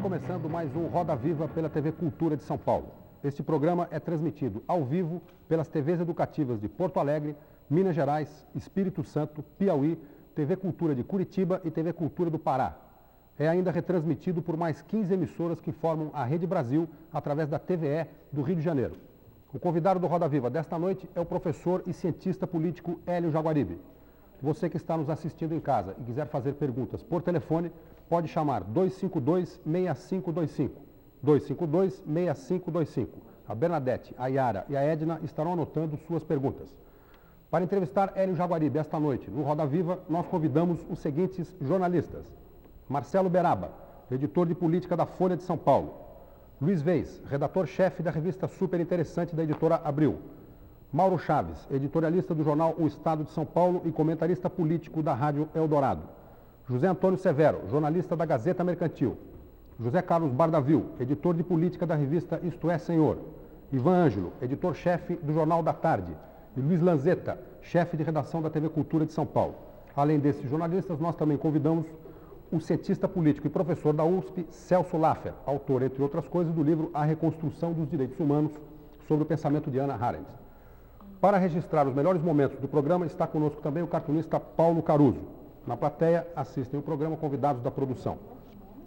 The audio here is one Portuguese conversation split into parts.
começando mais um Roda Viva pela TV Cultura de São Paulo. Este programa é transmitido ao vivo pelas TVs educativas de Porto Alegre, Minas Gerais, Espírito Santo, Piauí, TV Cultura de Curitiba e TV Cultura do Pará. É ainda retransmitido por mais 15 emissoras que formam a Rede Brasil através da TVE do Rio de Janeiro. O convidado do Roda Viva desta noite é o professor e cientista político Hélio Jaguaribe. Você que está nos assistindo em casa e quiser fazer perguntas por telefone, pode chamar 252-6525. 252-6525. A Bernadette, a Yara e a Edna estarão anotando suas perguntas. Para entrevistar Hélio Jaguaribe esta noite, no Roda Viva, nós convidamos os seguintes jornalistas. Marcelo Beraba, editor de política da Folha de São Paulo. Luiz Veis, redator-chefe da revista Super Interessante da editora Abril. Mauro Chaves, editorialista do jornal O Estado de São Paulo e comentarista político da Rádio Eldorado. José Antônio Severo, jornalista da Gazeta Mercantil. José Carlos Bardavil, editor de política da revista Isto é Senhor. Ivan Ângelo, editor-chefe do Jornal da Tarde. E Luiz Lanzetta, chefe de redação da TV Cultura de São Paulo. Além desses jornalistas, nós também convidamos o cientista político e professor da USP, Celso Laffer, autor, entre outras coisas, do livro A Reconstrução dos Direitos Humanos, sobre o pensamento de Hannah Arendt. Para registrar os melhores momentos do programa, está conosco também o cartunista Paulo Caruso. Na plateia, assistem o programa convidados da produção.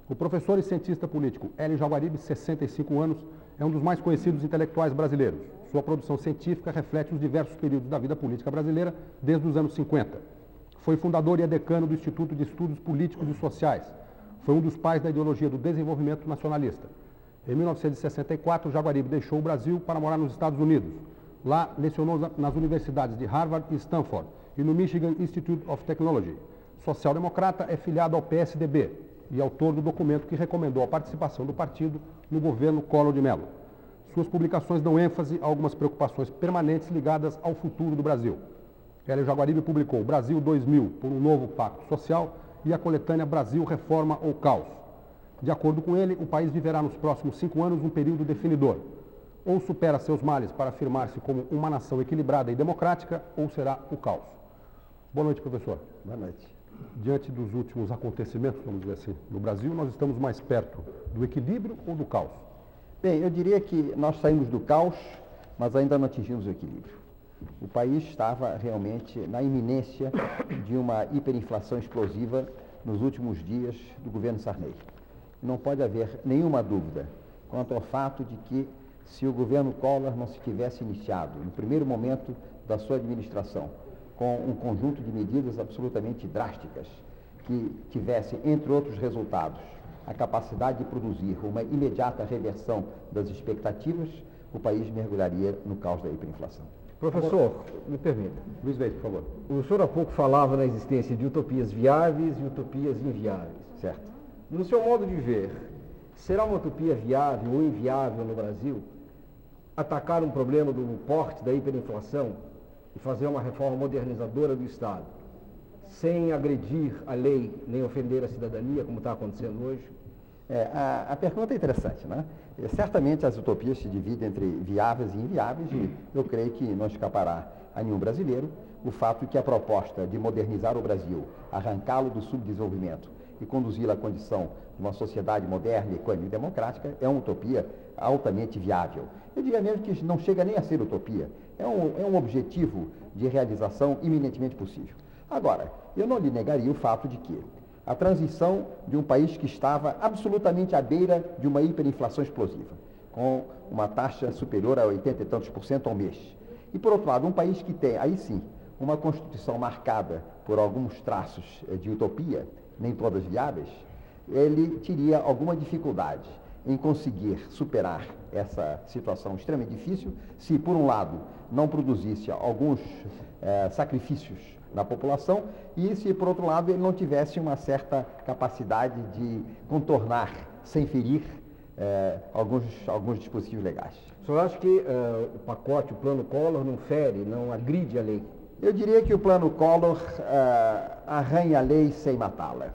O professor e cientista político Hélio Jaguaribe, 65 anos, é um dos mais conhecidos intelectuais brasileiros. Sua produção científica reflete os diversos períodos da vida política brasileira desde os anos 50. Foi fundador e decano do Instituto de Estudos Políticos e Sociais. Foi um dos pais da ideologia do desenvolvimento nacionalista. Em 1964, Jaguaribe deixou o Brasil para morar nos Estados Unidos. Lá, lecionou nas universidades de Harvard e Stanford e no Michigan Institute of Technology. Social-democrata, é filiado ao PSDB e autor do documento que recomendou a participação do partido no governo Collor de Mello. Suas publicações dão ênfase a algumas preocupações permanentes ligadas ao futuro do Brasil. Hélio Jaguaribe publicou Brasil 2000, por um novo pacto social, e a coletânea Brasil, Reforma ou Caos. De acordo com ele, o país viverá nos próximos 5 anos um período definidor. Ou supera seus males para afirmar-se como uma nação equilibrada e democrática, ou será o caos. Boa noite, professor. Boa noite. Diante dos últimos acontecimentos, vamos dizer assim, no Brasil, nós estamos mais perto do equilíbrio ou do caos? Bem, eu diria que nós saímos do caos, mas ainda não atingimos o equilíbrio. O país estava realmente na iminência de uma hiperinflação explosiva nos últimos dias do governo Sarney. Não pode haver nenhuma dúvida quanto ao fato de que, se o governo Collor não se tivesse iniciado, no primeiro momento da sua administração, com um conjunto de medidas absolutamente drásticas, que tivesse, entre outros resultados, a capacidade de produzir uma imediata reversão das expectativas, o país mergulharia no caos da hiperinflação. Professor, me permita. Luiz Veis, por favor. O senhor há pouco falava na existência de utopias viáveis e utopias inviáveis. Certo. No seu modo de ver, será uma utopia viável ou inviável no Brasil atacar um problema do porte da hiperinflação e fazer uma reforma modernizadora do Estado, sem agredir a lei nem ofender a cidadania, como está acontecendo hoje? A pergunta é interessante, né? Certamente as utopias se dividem entre viáveis e inviáveis, e eu creio que não escapará a nenhum brasileiro o fato de que a proposta de modernizar o Brasil, arrancá-lo do subdesenvolvimento e conduzi-lo à condição de uma sociedade moderna, econômica e democrática é uma utopia altamente viável. Eu diria mesmo que não chega nem a ser utopia, é um objetivo de realização iminentemente possível. Agora, eu não lhe negaria o fato de que a transição de um país que estava absolutamente à beira de uma hiperinflação explosiva, com uma taxa superior a 80 e tantos por cento ao mês, e por outro lado, um país que tem, aí sim, uma Constituição marcada por alguns traços de utopia, nem todas viáveis, ele teria alguma dificuldade em conseguir superar essa situação extremamente difícil se, por um lado, não produzisse alguns sacrifícios na população e se, por outro lado, ele não tivesse uma certa capacidade de contornar, sem ferir, alguns dispositivos legais. O senhor acha que o pacote, o plano Collor, não fere, não agride a lei? Eu diria que o plano Collor arranha a lei sem matá-la.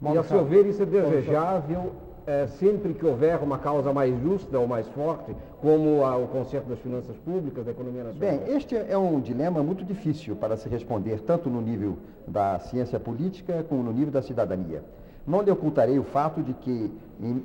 E, a seu ver, isso é desejável sempre que houver uma causa mais justa ou mais forte, como o conserto das finanças públicas, da economia nacional? Bem, este é um dilema muito difícil para se responder, tanto no nível da ciência política como no nível da cidadania. Não lhe ocultarei o fato de que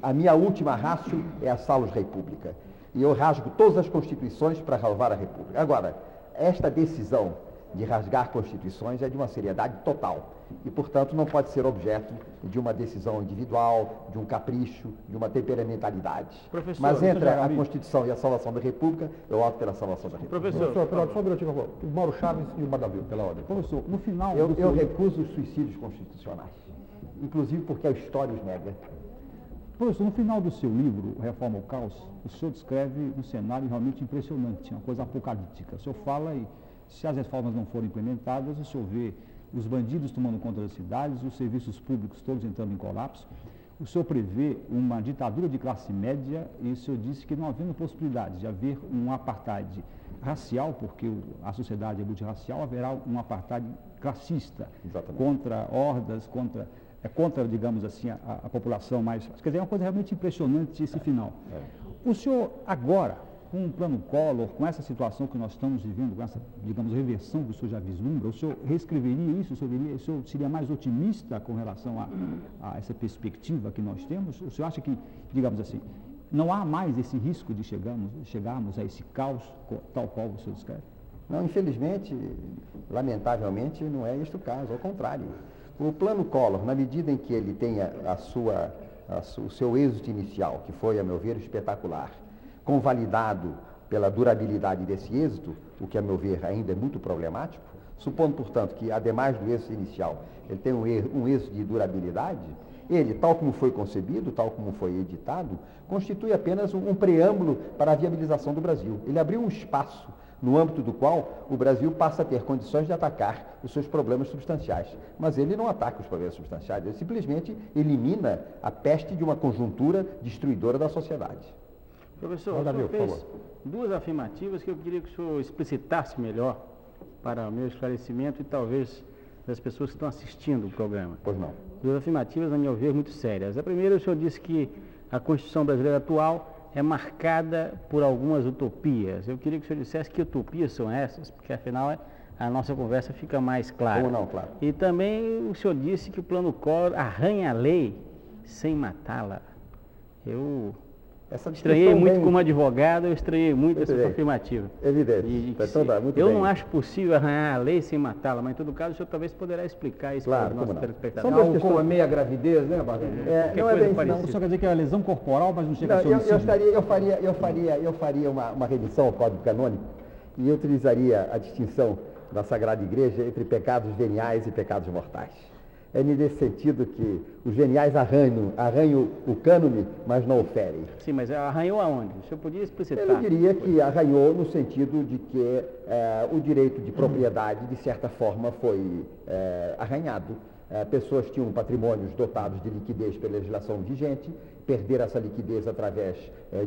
a minha última ratio é a Salus República. E eu rasgo todas as constituições para salvar a República. Agora, esta decisão de rasgar constituições é de uma seriedade total. E, portanto, não pode ser objeto de uma decisão individual, de um capricho, de uma temperamentalidade. Professor, mas entre a Constituição e a salvação da República, eu opto pela salvação da República. Professor, só um minutinho, por favor. O Mauro Chaves e o Badawi, pela ordem. Professor, no final... Eu recuso os suicídios constitucionais, inclusive porque a história os nega. Professor, no final do seu livro, Reforma ao Caos, o senhor descreve um cenário realmente impressionante, uma coisa apocalíptica. O senhor fala e, se as reformas não forem implementadas, o senhor vê os bandidos tomando conta das cidades, os serviços públicos todos entrando em colapso. O senhor prevê uma ditadura de classe média e o senhor disse que não havendo possibilidade de haver um apartheid racial, porque a sociedade é multirracial, haverá um apartheid classista. Exatamente. Contra hordas, contra, digamos assim, a população mais... Quer dizer, é uma coisa realmente impressionante esse final. O senhor, agora, com o plano Collor, com essa situação que nós estamos vivendo, com essa, digamos, reversão que o senhor já vislumbra, o senhor reescreveria isso? O senhor seria mais otimista com relação a essa perspectiva que nós temos? O senhor acha que, digamos assim, não há mais esse risco de chegarmos a esse caos tal qual o senhor descreve? Não, infelizmente, lamentavelmente, não é este o caso, ao contrário. O plano Collor, na medida em que ele tenha o seu êxito inicial, que foi, a meu ver, espetacular, convalidado pela durabilidade desse êxito, o que, a meu ver, ainda é muito problemático, supondo, portanto, que, ademais do êxito inicial, ele tem um êxito de durabilidade, ele, tal como foi concebido, tal como foi editado, constitui apenas um preâmbulo para a viabilização do Brasil. Ele abriu um espaço no âmbito do qual o Brasil passa a ter condições de atacar os seus problemas substanciais. Mas ele não ataca os problemas substanciais, ele simplesmente elimina a peste de uma conjuntura destruidora da sociedade. Professor, o senhor fez duas afirmativas que eu queria que o senhor explicitasse melhor para o meu esclarecimento e talvez das pessoas que estão assistindo o programa. Pois não. Duas afirmativas, a meu ver, muito sérias. A primeira, o senhor disse que a Constituição brasileira atual é marcada por algumas utopias. Eu queria que o senhor dissesse que utopias são essas, porque afinal a nossa conversa fica mais clara. Como não, claro. E também o senhor disse que o plano Collor arranha a lei sem matá-la. Eu estranhei muito como advogado, eu estranhei muito essa afirmativa. Evidente. Eu não acho possível arranhar a lei sem matá-la, mas em todo caso o senhor talvez poderá explicar isso para os nossos telespectadores. Algo como a meia gravidez, né, Badawi? Não é bem Não, o senhor quer dizer que é a lesão corporal, mas não chega a ser homicídio? Eu faria uma revisão ao Código Canônico e eu utilizaria a distinção da Sagrada Igreja entre pecados veniais e pecados mortais. É nesse sentido que os veniais arranham o cânone, mas não o ferem. Sim, mas arranhou aonde? O senhor podia explicitar? Eu diria que arranhou no sentido de que o direito de propriedade, de certa forma, foi arranhado. Pessoas tinham patrimônios dotados de liquidez pela legislação vigente, perderam essa liquidez através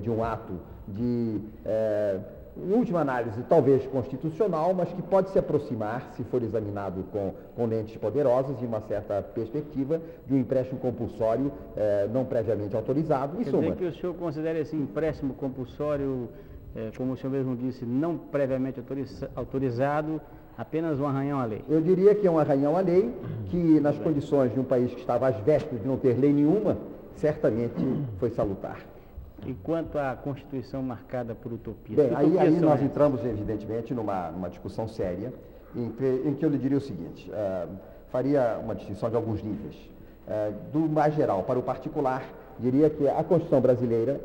de um ato de... em última análise, talvez constitucional, mas que pode se aproximar, se for examinado com lentes poderosas, de uma certa perspectiva de um empréstimo compulsório não previamente autorizado. Quer dizer que o senhor considera esse empréstimo compulsório, como o senhor mesmo disse, não previamente autorizado, apenas um arranhão à lei? Eu diria que é um arranhão à lei, que nas condições de um país que estava às vésperas de não ter lei nenhuma, certamente foi salutar. E quanto à Constituição marcada por utopia? Bem, aí nós entramos, evidentemente, numa discussão séria, em que eu lhe diria o seguinte, faria uma distinção de alguns níveis. Do mais geral para o particular, diria que a Constituição brasileira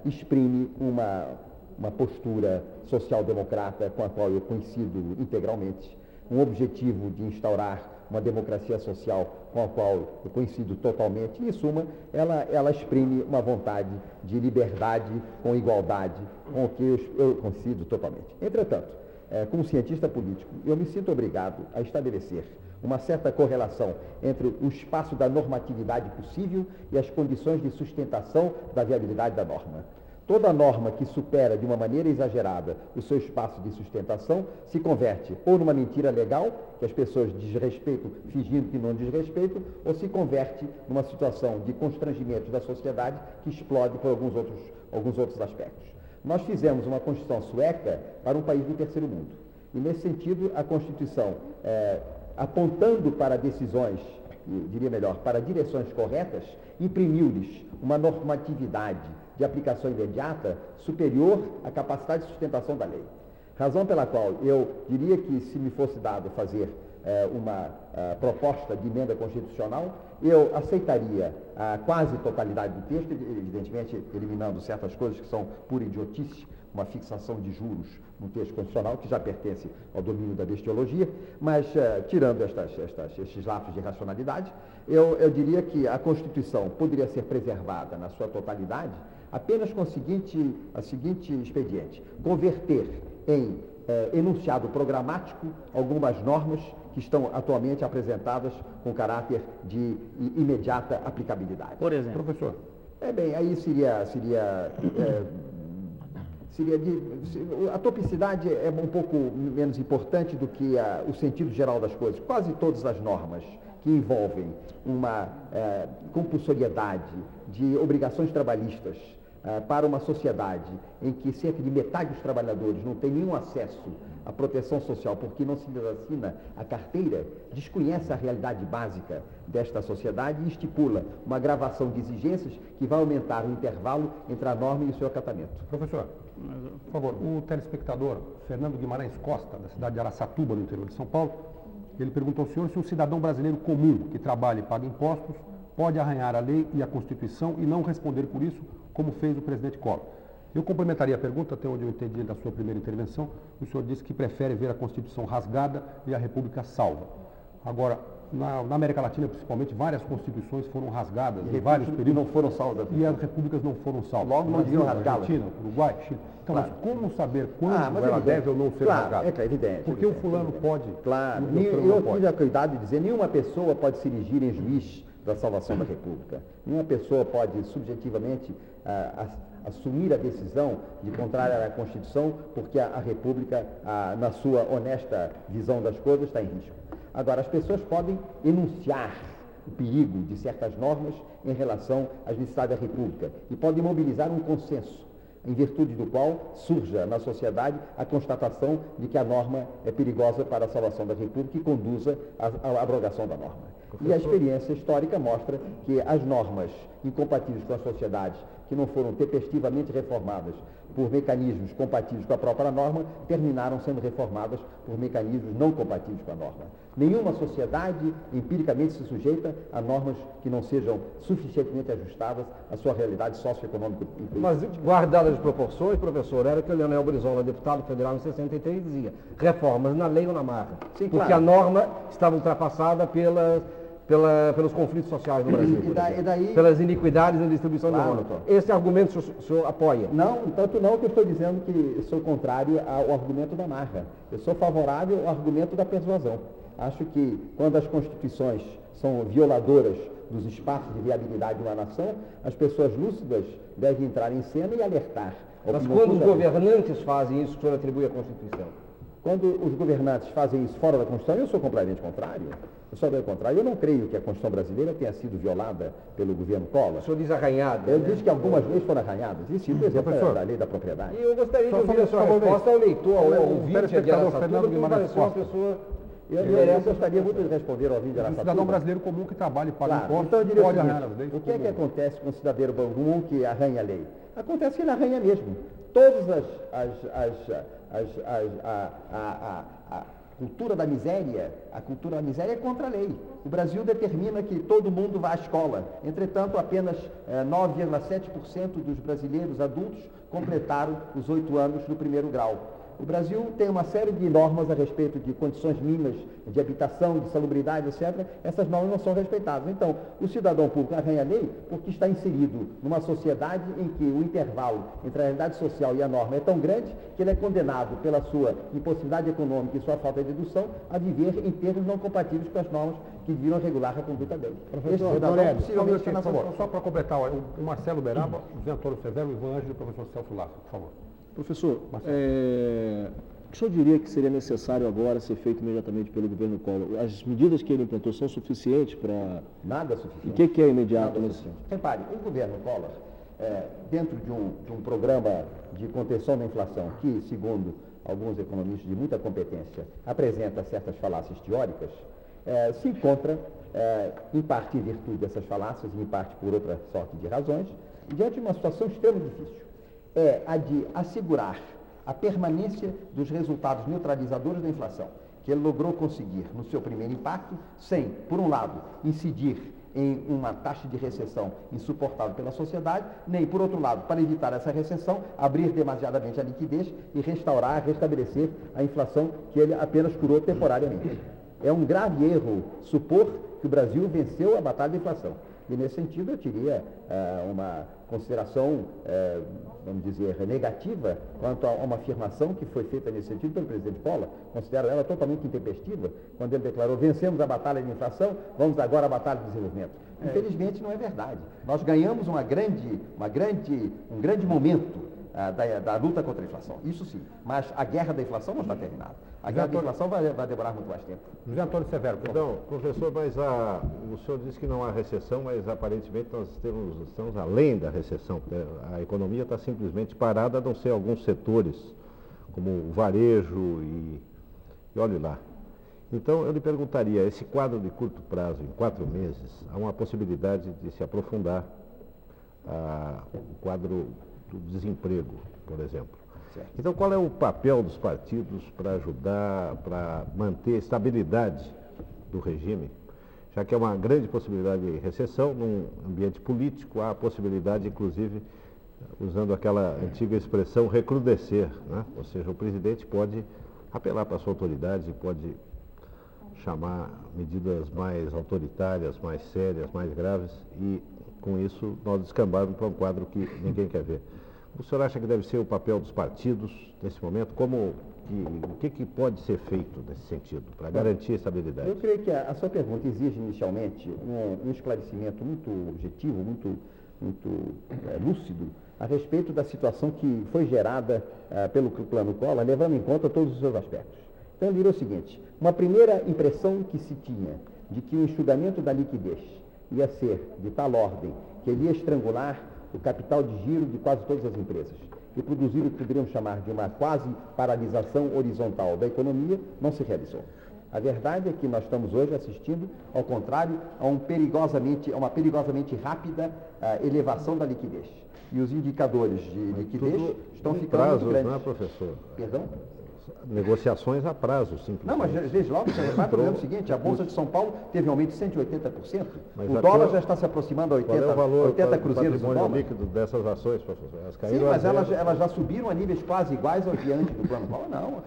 exprime uma postura social-democrata com a qual eu coincido integralmente, um objetivo de instaurar uma democracia social com a qual eu coincido totalmente. Em suma, ela exprime uma vontade de liberdade com igualdade, com o que eu coincido totalmente. Entretanto, como cientista político, eu me sinto obrigado a estabelecer uma certa correlação entre o espaço da normatividade possível e as condições de sustentação da viabilidade da norma. Toda norma que supera de uma maneira exagerada o seu espaço de sustentação se converte ou numa mentira legal, que as pessoas desrespeitam fingindo que não desrespeitam, ou se converte numa situação de constrangimento da sociedade que explode por alguns outros aspectos. Nós fizemos uma Constituição sueca para um país do terceiro mundo. E, nesse sentido, a Constituição, apontando para decisões diria melhor, para direções corretas, imprimiu-lhes uma normatividade de aplicação imediata superior à capacidade de sustentação da lei. Razão pela qual eu diria que, se me fosse dado fazer uma proposta de emenda constitucional, eu aceitaria a quase totalidade do texto, evidentemente eliminando certas coisas que são pura idiotice, uma fixação de juros no texto constitucional, que já pertence ao domínio da bestiologia, mas tirando estes lapsos de racionalidade, eu diria que a Constituição poderia ser preservada na sua totalidade apenas com a seguinte expediente: converter em enunciado programático algumas normas que estão atualmente apresentadas com caráter de imediata aplicabilidade. Por exemplo. Professor. Bem, aí a topicidade é um pouco menos importante do que o sentido geral das coisas. Quase todas as normas que envolvem uma compulsoriedade de obrigações trabalhistas para uma sociedade em que cerca de metade dos trabalhadores não tem nenhum acesso à proteção social porque não se lhes assina a carteira, desconhece a realidade básica desta sociedade e estipula uma gravação de exigências que vai aumentar o intervalo entre a norma e o seu acatamento. Professor, por favor, o telespectador Fernando Guimarães Costa, da cidade de Araçatuba, no interior de São Paulo, ele perguntou ao senhor se um cidadão brasileiro comum que trabalha e paga impostos pode arranhar a lei e a Constituição e não responder por isso, como fez o presidente Collor. Eu complementaria a pergunta, até onde eu entendi da sua primeira intervenção. O senhor disse que prefere ver a Constituição rasgada e a República salva. Agora, na América Latina, principalmente, várias constituições foram rasgadas em vários períodos. Não foram salvas. E as repúblicas não foram salvas. Logo não deviam rasgá-las. Argentina, Uruguai, Chile. Então, Claro. mas como saber quando mas ela evidente. deve ou não ser Claro, rasgada? é evidente. Porque o fulano pode. Claro, e o outro eu não pode. tive a cuidado de dizer, nenhuma pessoa pode se erigir em juiz da salvação da República. Nenhuma pessoa pode subjetivamente assumir a decisão de contrária à Constituição, porque a República, na sua honesta visão das coisas, está em risco. Agora, as pessoas podem enunciar o perigo de certas normas em relação às necessidades da República e podem mobilizar um consenso, em virtude do qual surja na sociedade a constatação de que a norma é perigosa para a salvação da República e conduza à abrogação da norma. E a experiência histórica mostra que as normas incompatíveis com as sociedades, que não foram tempestivamente reformadas por mecanismos compatíveis com a própria norma, terminaram sendo reformadas por mecanismos não compatíveis com a norma. Nenhuma sociedade empiricamente se sujeita a normas que não sejam suficientemente ajustadas à sua realidade socioeconômica. Mas, guardadas as proporções, professor, era que o Leonel Brizola, deputado federal em 63, dizia: reformas na lei ou na marra. Sim, porque claro. a norma estava ultrapassada pelos conflitos sociais no Brasil, E daí- pelas iniquidades na distribuição Claro, de norma. doutor. Esse argumento o senhor apoia? Não, tanto não que eu estou dizendo que sou contrário ao argumento da marra. Eu sou favorável ao argumento da persuasão. Acho que quando as constituições são violadoras dos espaços de viabilidade de uma nação, as pessoas lúcidas devem entrar em cena e alertar. a Mas opinião quando os pública. governantes fazem isso, o senhor atribui à Constituição? Quando os governantes fazem isso fora da Constituição, eu sou completamente contrário. Eu sou bem contrário. Eu não creio que a Constituição brasileira tenha sido violada pelo governo Collor. O senhor diz arranhado. Eu né? disse que algumas leis foram arranhadas. Existe, por exemplo, Professor. da lei da propriedade. E eu gostaria de Só ouvir a sua por favor, resposta ao leitor, ao o ouvinte de telespectador Araçatuba, Fernando que Guimarães pareceu uma Costa. pessoa... Eu gostaria muito de responder ao ouvinte de Um Araçatuba. cidadão brasileiro comum que trabalha e paga Claro, impostos então eu diria pode o seguinte, arranhar as leis. o que é que como- acontece com o cidadão comum que arranha a lei? Acontece que ele arranha mesmo. Todas a cultura da miséria, é contra a lei. O Brasil determina que todo mundo vá à escola. Entretanto, apenas 9,7% dos brasileiros adultos completaram os 8 anos no primeiro grau. O Brasil tem uma série de normas a respeito de condições mínimas de habitação, de salubridade, etc. Essas normas não são respeitadas. Então, o cidadão público arranha a lei porque está inserido numa sociedade em que o intervalo entre a realidade social e a norma é tão grande que ele é condenado pela sua impossibilidade econômica e sua falta de educação a viver em termos não compatíveis com as normas que deviam regular a conduta dele. Professor cidadão Doredes, possivelmente por está na favor, só para completar, o Marcelo Beraba, o José Antônio Severo, o Ivan Ângelo e o professor Celso Lasso, por favor. Professor, o senhor diria que seria necessário agora ser feito imediatamente pelo governo Collor? As medidas que ele implantou são suficientes para... Nada O suficiente. que é imediato Nada nesse... suficiente. Repare, o governo Collor, dentro de um programa de contenção da inflação que, segundo alguns economistas de muita competência, apresenta certas falácias teóricas, se encontra, em parte em virtude dessas falácias e em parte por outra sorte de razões, diante de uma situação extremamente difícil. É a de assegurar a permanência dos resultados neutralizadores da inflação, que ele logrou conseguir no seu primeiro impacto, sem, por um lado, incidir em uma taxa de recessão insuportável pela sociedade, nem, por outro lado, para evitar essa recessão, abrir demasiadamente a liquidez e restabelecer a inflação que ele apenas curou temporariamente. É um grave erro supor que o Brasil venceu a batalha da inflação. E, nesse sentido, eu teria uma consideração, vamos dizer, negativa quanto a uma afirmação que foi feita nesse sentido pelo presidente Collor. Considero ela totalmente intempestiva, quando ele declarou: vencemos a batalha de inflação, vamos agora à batalha de desenvolvimento. Infelizmente, não é verdade. Nós ganhamos um grande momento da luta contra a inflação, isso sim, mas a guerra da inflação não está terminada. A guerra da inflação vai demorar muito mais tempo. José Antônio Severo, por favor. Então, professor, mas o senhor disse que não há recessão, mas aparentemente nós estamos além da recessão. A economia está simplesmente parada, a não ser alguns setores, como o varejo e olhe lá. Então, eu lhe perguntaria, esse quadro de curto prazo, em 4 meses, há uma possibilidade de se aprofundar o quadro do desemprego, por exemplo. Certo. Então, qual é o papel dos partidos para ajudar, para manter a estabilidade do regime? Já que é uma grande possibilidade de recessão, num ambiente político, há a possibilidade, inclusive, usando aquela antiga expressão, recrudescer, né? Ou seja, o presidente pode apelar para a sua autoridade, pode chamar medidas mais autoritárias, mais sérias, mais graves, e com isso nós descambarmos para um quadro que ninguém quer ver. O senhor acha que deve ser o papel dos partidos nesse momento? O que pode ser feito nesse sentido, para garantir a estabilidade? Eu creio que a sua pergunta exige inicialmente um esclarecimento muito objetivo, muito lúcido, a respeito da situação que foi gerada pelo Plano Collor, levando em conta todos os seus aspectos. Então, eu diria o seguinte: uma primeira impressão que se tinha de que o enxugamento da liquidez ia ser de tal ordem que ele ia estrangular o capital de giro de quase todas as empresas e produzir o que poderíamos chamar de uma quase paralisação horizontal da economia, não se realizou. A verdade é que nós estamos hoje assistindo, ao contrário, a uma perigosamente rápida elevação da liquidez. E os indicadores de liquidez estão ficando muito grandes. Não é, professor? Perdão? Negociações a prazo, simplesmente. Não, mas desde logo, você repara, por exemplo, o seguinte: a Bolsa de São Paulo teve um aumento de 180%, mas o dólar já está se aproximando a 80 cruzeiros do dólar. Líquido dessas ações, professor? Elas caíram. Sim, mas elas já subiram a níveis quase iguais ao de antes do Plano Collor. Não,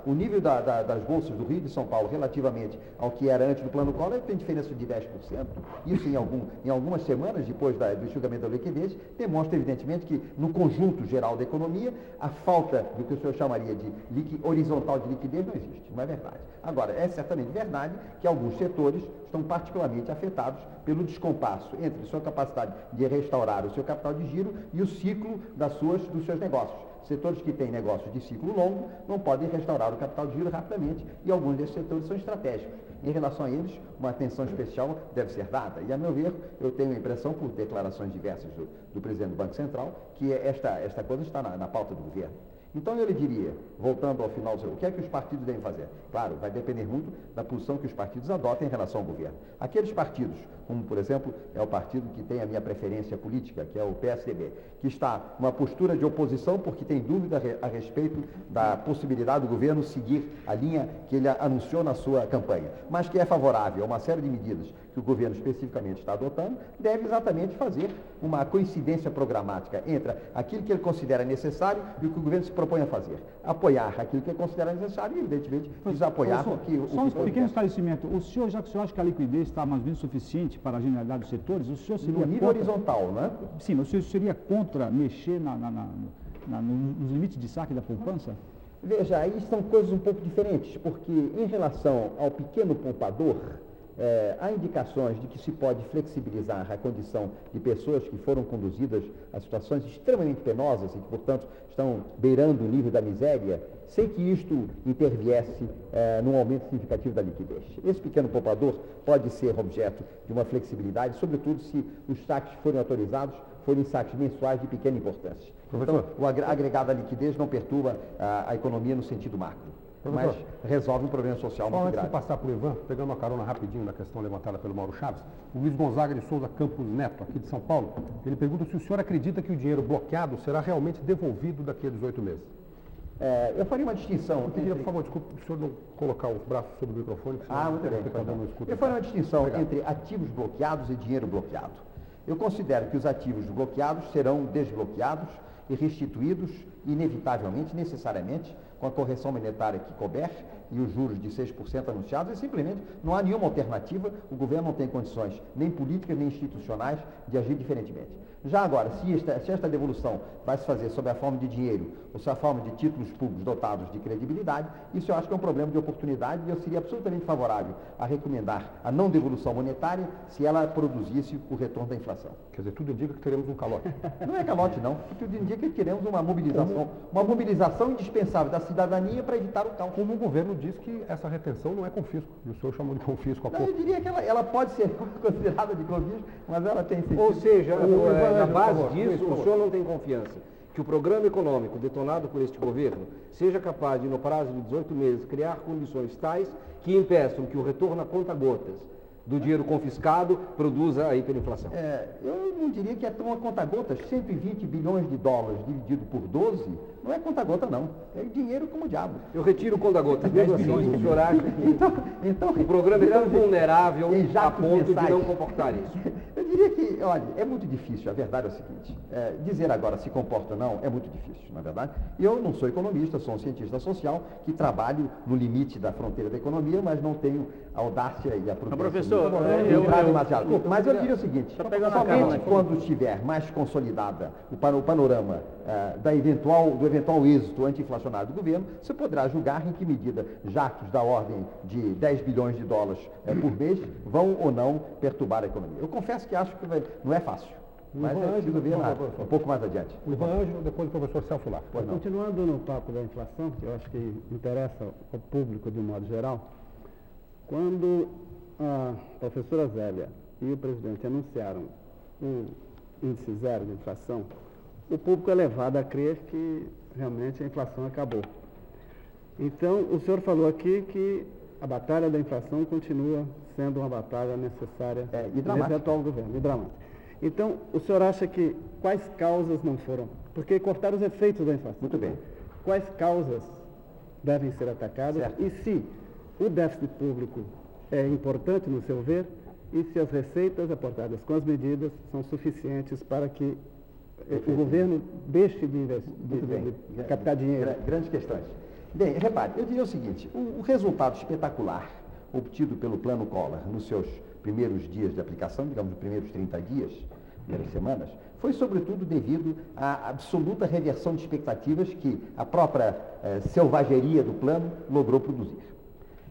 o nível das bolsas do Rio e de São Paulo relativamente ao que era antes do Plano Collor tem diferença de 10%. Isso em algumas semanas depois do enxugamento da liquidez demonstra evidentemente que no conjunto geral da economia a falta do que o senhor chamaria de horizontal de liquidez não existe, não é verdade. Agora, é certamente verdade que alguns setores estão particularmente afetados pelo descompasso entre sua capacidade de restaurar o seu capital de giro e o ciclo dos seus negócios. Setores que têm negócios de ciclo longo não podem restaurar o capital de giro rapidamente e alguns desses setores são estratégicos. Em relação a eles, uma atenção especial deve ser dada. E, a meu ver, eu tenho a impressão, por declarações diversas do presidente do Banco Central, que esta coisa está na pauta do governo. Então, eu lhe diria, voltando ao final, o que é que os partidos devem fazer? Claro, vai depender muito da posição que os partidos adotem em relação ao governo. Aqueles partidos, como, por exemplo, é o partido que tem a minha preferência política, que é o PSDB, que está numa postura de oposição porque tem dúvida a respeito da possibilidade do governo seguir a linha que ele anunciou na sua campanha, mas que é favorável a uma série de medidas que o governo especificamente está adotando, deve exatamente fazer uma coincidência programática entre aquilo que ele considera necessário e o que o governo se propõe a fazer. Apoiar aquilo que ele considera necessário e, evidentemente, desapoiar o que Só um pequeno esclarecimento. Já que o senhor acha que a liquidez está mais ou menos suficiente para a generalidade dos setores, o senhor seria no nível horizontal, não é? Sim, mas o senhor seria contra mexer nos limites de saque da poupança? Veja, aí são coisas um pouco diferentes, porque em relação ao pequeno poupador, há indicações de que se pode flexibilizar a condição de pessoas que foram conduzidas a situações extremamente penosas e que, portanto, estão beirando o nível da miséria, sem que isto interviesse num aumento significativo da liquidez. Esse pequeno poupador pode ser objeto de uma flexibilidade, sobretudo se os saques forem autorizados, forem saques mensuais de pequena importância. Então, o agregado da liquidez não perturba a economia no sentido macro. mas resolve um problema social Só muito antes de grave. passar para o Ivan, pegando uma carona rapidinho na questão levantada pelo Mauro Chaves, o Luiz Gonzaga de Souza Campos Neto, aqui de São Paulo, ele pergunta se o senhor acredita que o dinheiro bloqueado será realmente devolvido daqui a 18 meses. Eu faria uma distinção. Eu pediria, por favor, desculpe, o senhor não colocar os braços sobre o microfone, que senão Muito bem. o espectador não escuta. Eu faria uma distinção Obrigado. entre ativos bloqueados e dinheiro bloqueado. Eu considero que os ativos bloqueados serão desbloqueados e restituídos inevitavelmente, necessariamente, com a correção monetária que couber e os juros de 6% anunciados, e simplesmente não há nenhuma alternativa, o governo não tem condições nem políticas nem institucionais de agir diferentemente. Já agora, se esta devolução vai se fazer sob a forma de dinheiro ou sob a forma de títulos públicos dotados de credibilidade, isso eu acho que é um problema de oportunidade e eu seria absolutamente favorável a recomendar a não devolução monetária se ela produzisse o retorno da inflação. Quer dizer, tudo indica que teremos um calote. Não é calote, não. Tudo indica que queremos uma mobilização indispensável da cidadania para evitar o caos. Como o governo diz que essa retenção não é confisco, e o senhor chamou de confisco há Não, pouco. eu diria que ela pode ser considerada de confisco, mas ela tem sentido. Ou seja, na base por favor, disso, por favor. o senhor não tem confiança que o programa econômico detonado por este governo seja capaz de, no prazo de 18 meses, criar condições tais que impeçam que o retorno a conta-gotas do dinheiro confiscado produza a hiperinflação. Eu não diria que é tão a conta-gotas. 120 bilhões de dólares dividido por 12 não é conta-gota, não. É dinheiro como o diabo. Eu retiro o conta-gotas, 10 bilhões. O senhor acha que Então, o programa é tão vulnerável em a jatos ponto de mensais. não comportar isso? Eu diria que, olha, é muito difícil, a verdade é o seguinte, dizer agora se comporta ou não é muito difícil, na verdade. Eu não sou economista, sou um cientista social que trabalho no limite da fronteira da economia, mas não tenho a audácia e a prudência. professor, de entrar demasiado. Mas eu diria o seguinte, Só pegando a carona somente aqui. quando estiver mais consolidada o panorama do eventual êxito anti-inflacionário do governo, você poderá julgar em que medida jatos da ordem de 10 bilhões de dólares por mês vão ou não perturbar a economia. Eu confesso que acho que não é fácil, mas é preciso ver um pouco mais adiante. O Ivan Ângelo, depois o professor Celso Lar. Pois não. Continuando no papo da inflação, que eu acho que interessa ao público de um modo geral, quando a professora Zélia e o presidente anunciaram o índice zero de inflação, o público é levado a crer que realmente a inflação acabou. Então, o senhor falou aqui que a batalha da inflação continua sendo uma batalha necessária E dramática. nesse atual governo, e dramática. Então, o senhor acha que quais causas não foram? Porque cortaram os efeitos da inflação. Muito bem. Quais causas devem ser atacadas? Certo. E se o déficit público é importante, no seu ver, e se as receitas aportadas com as medidas são suficientes para que o governo deixe de investir, Muito bem. de captar dinheiro? Grandes questões. Bem, repare, eu diria o seguinte, o resultado espetacular obtido pelo Plano Collor nos seus primeiros dias de aplicação, digamos, os primeiros 30 dias, primeiras semanas, foi sobretudo devido à absoluta reversão de expectativas que a própria selvageria do plano logrou produzir.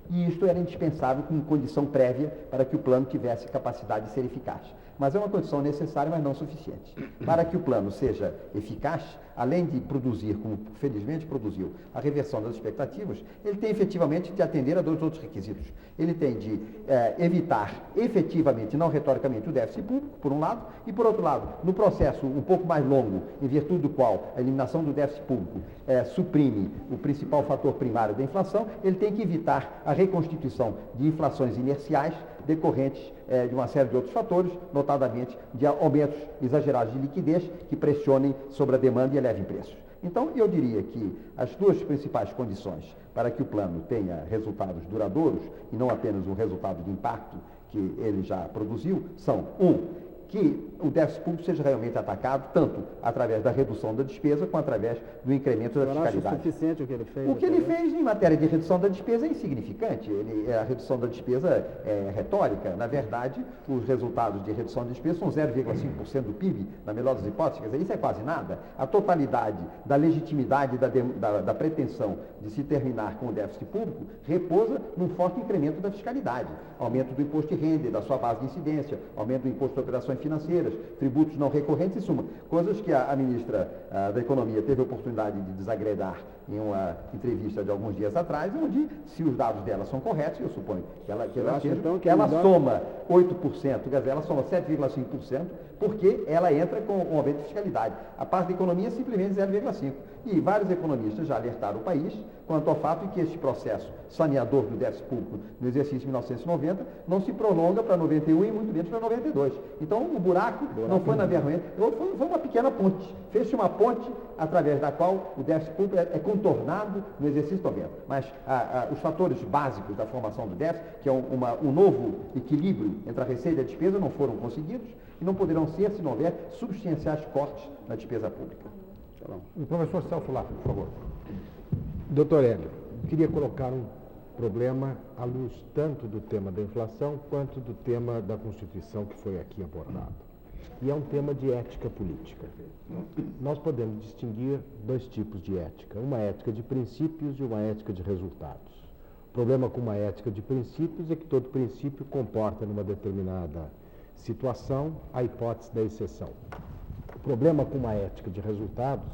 E isto era indispensável como condição prévia para que o plano tivesse capacidade de ser eficaz. Mas é uma condição necessária, mas não suficiente. Para que o plano seja eficaz, além de produzir, como felizmente produziu, a reversão das expectativas, ele tem efetivamente de atender a dois outros requisitos. Ele tem de evitar efetivamente, não retoricamente, o déficit público, por um lado, e por outro lado, no processo um pouco mais longo, em virtude do qual a eliminação do déficit público suprime o principal fator primário da inflação, ele tem que evitar a reconstituição de inflações inerciais decorrentes de uma série de outros fatores, notadamente de aumentos exagerados de liquidez que pressionem sobre a demanda e elevem preços. Então, eu diria que as duas principais condições para que o plano tenha resultados duradouros, e não apenas um resultado de impacto que ele já produziu, são, que o déficit público seja realmente atacado, tanto através da redução da despesa, quanto através do incremento da O senhor acha fiscalidade. suficiente o que ele fez? O que ele fez em matéria de redução da despesa é insignificante. A redução da despesa é retórica. Na verdade, os resultados de redução da despesa são 0,5% do PIB, na melhor das hipóteses. Quer dizer, isso é quase nada. A totalidade da legitimidade da pretensão de se terminar com o déficit público repousa num forte incremento da fiscalidade. Aumento do imposto de renda e da sua base de incidência, aumento do imposto de operações financeiras, tributos não recorrentes, em suma, coisas que a ministra da Economia teve a oportunidade de desagregar em uma entrevista de alguns dias atrás, onde, se os dados dela são corretos, eu suponho que ela seja, então, que ela melhor... soma 8%, quer dizer, ela soma 7,5%, porque ela entra com um aumento de fiscalidade. A parte da economia é simplesmente 0,5%. E vários economistas já alertaram o país quanto ao fato de que este processo saneador do déficit público no exercício de 1990 não se prolonga para 91 e muito menos para 92. Então, o buraco não foi na vergonha, foi uma pequena ponte. Fez-se uma ponte através da qual o déficit público é contornado no exercício de 90. Mas os fatores básicos da formação do déficit, que é um novo equilíbrio entre a receita e a despesa, não foram conseguidos e não poderão ser se não houver substanciais cortes na despesa pública. O professor Celso Laffer, por favor. Doutor Hélio, queria colocar um problema à luz tanto do tema da inflação quanto do tema da Constituição que foi aqui abordado. E é um tema de ética política. Nós podemos distinguir dois tipos de ética, uma ética de princípios e uma ética de resultados. O problema com uma ética de princípios é que todo princípio comporta numa determinada situação a hipótese da exceção. O problema com uma ética de resultados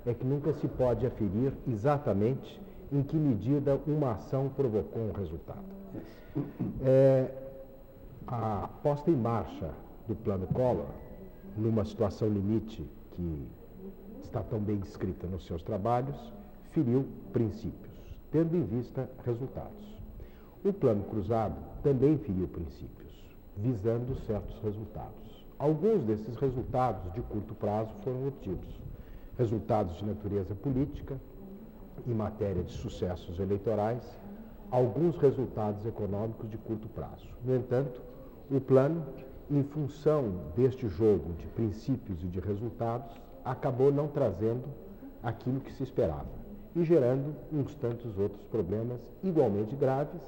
é que nunca se pode aferir exatamente em que medida uma ação provocou um resultado. A posta em marcha do plano Collor, numa situação limite que está tão bem descrita nos seus trabalhos, feriu princípios, tendo em vista resultados. O plano cruzado também feriu princípios, visando certos resultados. Alguns desses resultados de curto prazo foram obtidos. Resultados de natureza política, em matéria de sucessos eleitorais, alguns resultados econômicos de curto prazo. No entanto, o plano, em função deste jogo de princípios e de resultados, acabou não trazendo aquilo que se esperava e gerando uns tantos outros problemas igualmente graves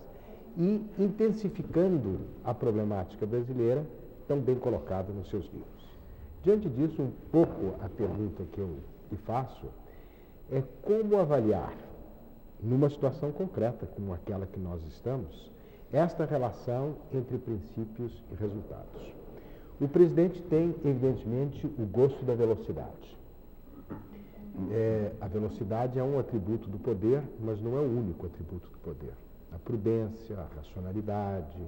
e intensificando a problemática brasileira tão bem colocada nos seus livros. Diante disso, um pouco a pergunta que eu lhe faço é como avaliar, numa situação concreta como aquela que nós estamos, esta relação entre princípios e resultados. O presidente tem, evidentemente, o gosto da velocidade. A velocidade é um atributo do poder, mas não é o único atributo do poder. A prudência, a racionalidade,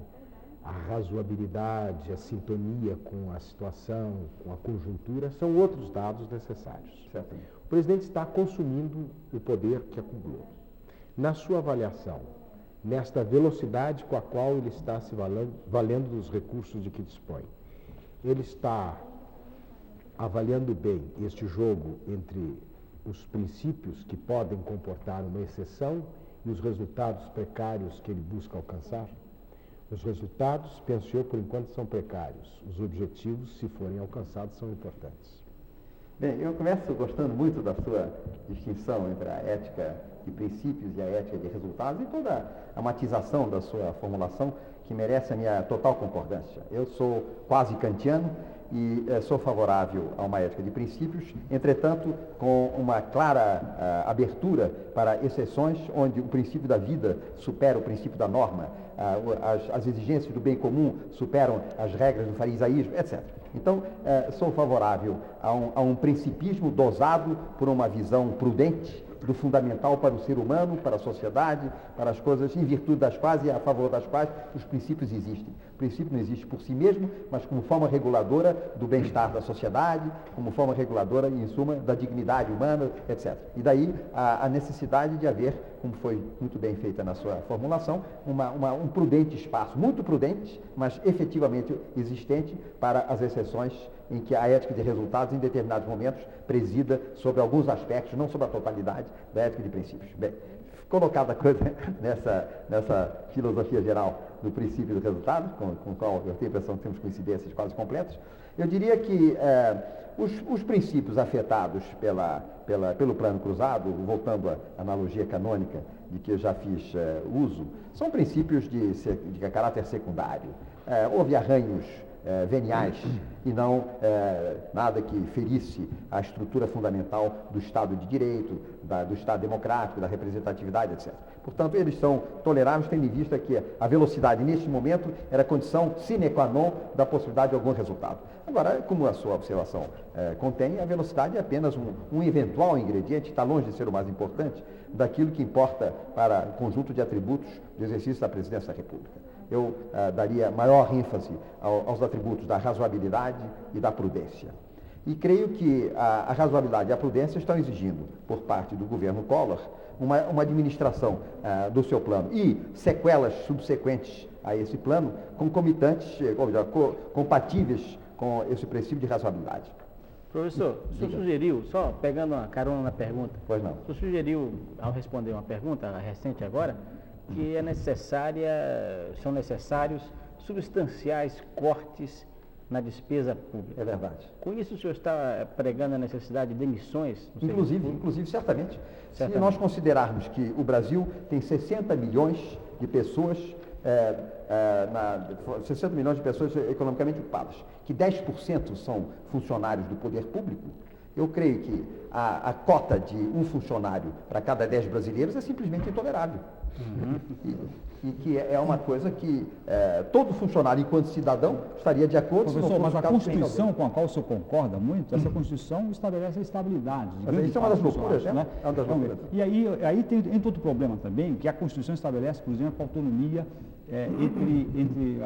a razoabilidade, a sintonia com a situação, com a conjuntura, são outros dados necessários. Certamente. O presidente está consumindo o poder que acumulou. Na sua avaliação, nesta velocidade com a qual ele está se valendo dos recursos de que dispõe, ele está avaliando bem este jogo entre os princípios que podem comportar uma exceção e os resultados precários que ele busca alcançar? Os resultados, penso eu, por enquanto, são precários. Os objetivos, se forem alcançados, são importantes. Bem, eu começo gostando muito da sua distinção entre a ética de princípios e a ética de resultados e toda a matização da sua formulação, que merece a minha total concordância. Eu sou quase kantiano e sou favorável a uma ética de princípios, entretanto, com uma clara abertura para exceções, onde o princípio da vida supera o princípio da norma, as exigências do bem comum superam as regras do farisaísmo, etc. Então, sou favorável a um principismo dosado por uma visão prudente do fundamental para o ser humano, para a sociedade, para as coisas em virtude das quais e a favor das quais os princípios existem. O princípio não existe por si mesmo, mas como forma reguladora do bem-estar da sociedade, como forma reguladora, em suma, da dignidade humana, etc. E daí a necessidade de haver, como foi muito bem feita na sua formulação, um prudente espaço, muito prudente, mas efetivamente existente para as exceções em que a ética de resultados, em determinados momentos, presida sobre alguns aspectos, não sobre a totalidade da ética de princípios. Bem, colocada a coisa nessa filosofia geral do princípio do resultado, com o qual eu tenho a impressão que temos coincidências quase completas, eu diria que os princípios afetados pelo plano cruzado, voltando à analogia canônica de que eu já fiz uso, são princípios de caráter secundário. Houve arranhos veniais e não nada que ferisse a estrutura fundamental do Estado de Direito, do Estado democrático, da representatividade, etc. Portanto, eles são toleráveis, tendo em vista que a velocidade, neste momento, era condição sine qua non da possibilidade de algum resultado. Agora, como a sua observação contém, a velocidade é apenas um eventual ingrediente, está longe de ser o mais importante, daquilo que importa para o conjunto de atributos do exercício da presidência da República. Eu daria maior ênfase aos atributos da razoabilidade e da prudência. E creio que a razoabilidade e a prudência estão exigindo, por parte do governo Collor, uma administração do seu plano e sequelas subsequentes a esse plano, concomitantes, compatíveis com esse princípio de razoabilidade. Professor, o senhor sugeriu, só pegando uma carona na pergunta, Pois não. o senhor sugeriu, ao responder uma pergunta recente agora, que são necessários substanciais cortes na despesa pública. É verdade. Com isso, o senhor está pregando a necessidade de demissões? Inclusive, certamente. Se nós considerarmos que o Brasil tem 60 milhões de pessoas, 60 milhões de pessoas economicamente ocupadas, que 10% são funcionários do poder público, eu creio que a cota de um funcionário para cada 10 brasileiros é simplesmente intolerável. E que é uma coisa que todo funcionário, enquanto cidadão, estaria de acordo. Professor, mas a Constituição com a qual o senhor concorda muito, essa Constituição estabelece a estabilidade. Mas isso é uma das loucuras, né? É uma das loucuras. E aí tem outro problema também, que a Constituição estabelece, por exemplo, a autonomia entre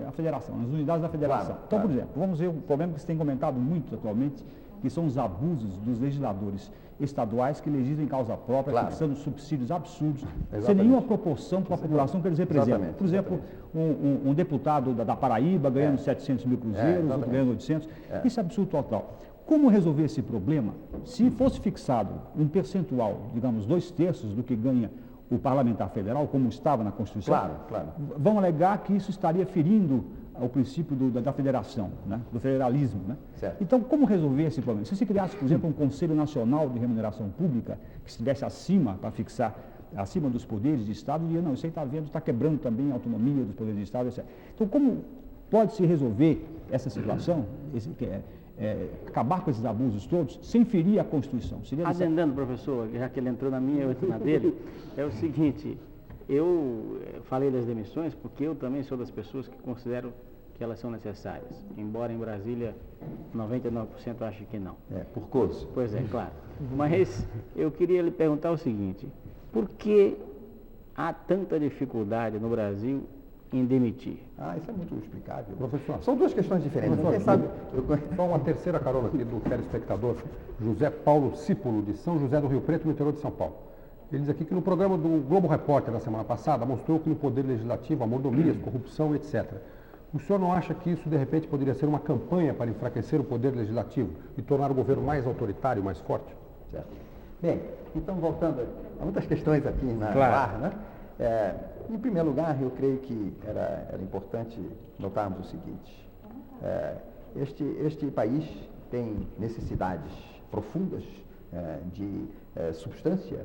a federação, as unidades da federação. Claro, então, por exemplo, vamos ver um problema que se tem comentado muito atualmente, que são os abusos dos legisladores estaduais que legislam em causa própria, fixando subsídios absurdos, sem nenhuma proporção para a população que eles representam. Exatamente. Por exemplo, um deputado da Paraíba ganhando 700 mil cruzeiros, outro ganhando 800. Isso é absurdo total. Como resolver esse problema? Se fosse fixado um percentual, digamos, 2/3 do que ganha o parlamentar federal, como estava na Constituição, vão alegar que isso estaria ferindo o princípio da federação, né? Do federalismo. Né? Então, como resolver esse problema? Se se criasse, por exemplo, um Conselho Nacional de Remuneração Pública, que estivesse acima, para fixar, acima dos poderes de Estado, diria, não, isso aí está quebrando também a autonomia dos poderes de Estado, etc. Então, como pode-se resolver essa situação, acabar com esses abusos todos, sem ferir a Constituição? Adendando, professor, já que ele entrou na minha e eu na dele, é o seguinte, eu falei das demissões porque eu também sou das pessoas que considero que elas são necessárias, embora em Brasília 99% ache que não. Por curso. Pois é, claro. Mas eu queria lhe perguntar o seguinte, por que há tanta dificuldade no Brasil em demitir? Isso é muito explicável. Professor. São duas questões diferentes. Professor, Quem sabe... Só uma terceira carona aqui do telespectador, José Paulo Cípulo, de São José do Rio Preto, no interior de São Paulo. Ele diz aqui que no programa do Globo Repórter da semana passada mostrou que no Poder Legislativo há mordomias, corrupção, etc. O senhor não acha que isso, de repente, poderia ser uma campanha para enfraquecer o Poder Legislativo e tornar o governo mais autoritário, mais forte? Certo. Bem, então, voltando a muitas questões aqui no ar, né? Em primeiro lugar, eu creio que era importante notarmos o seguinte. Este país tem necessidades profundas de substância,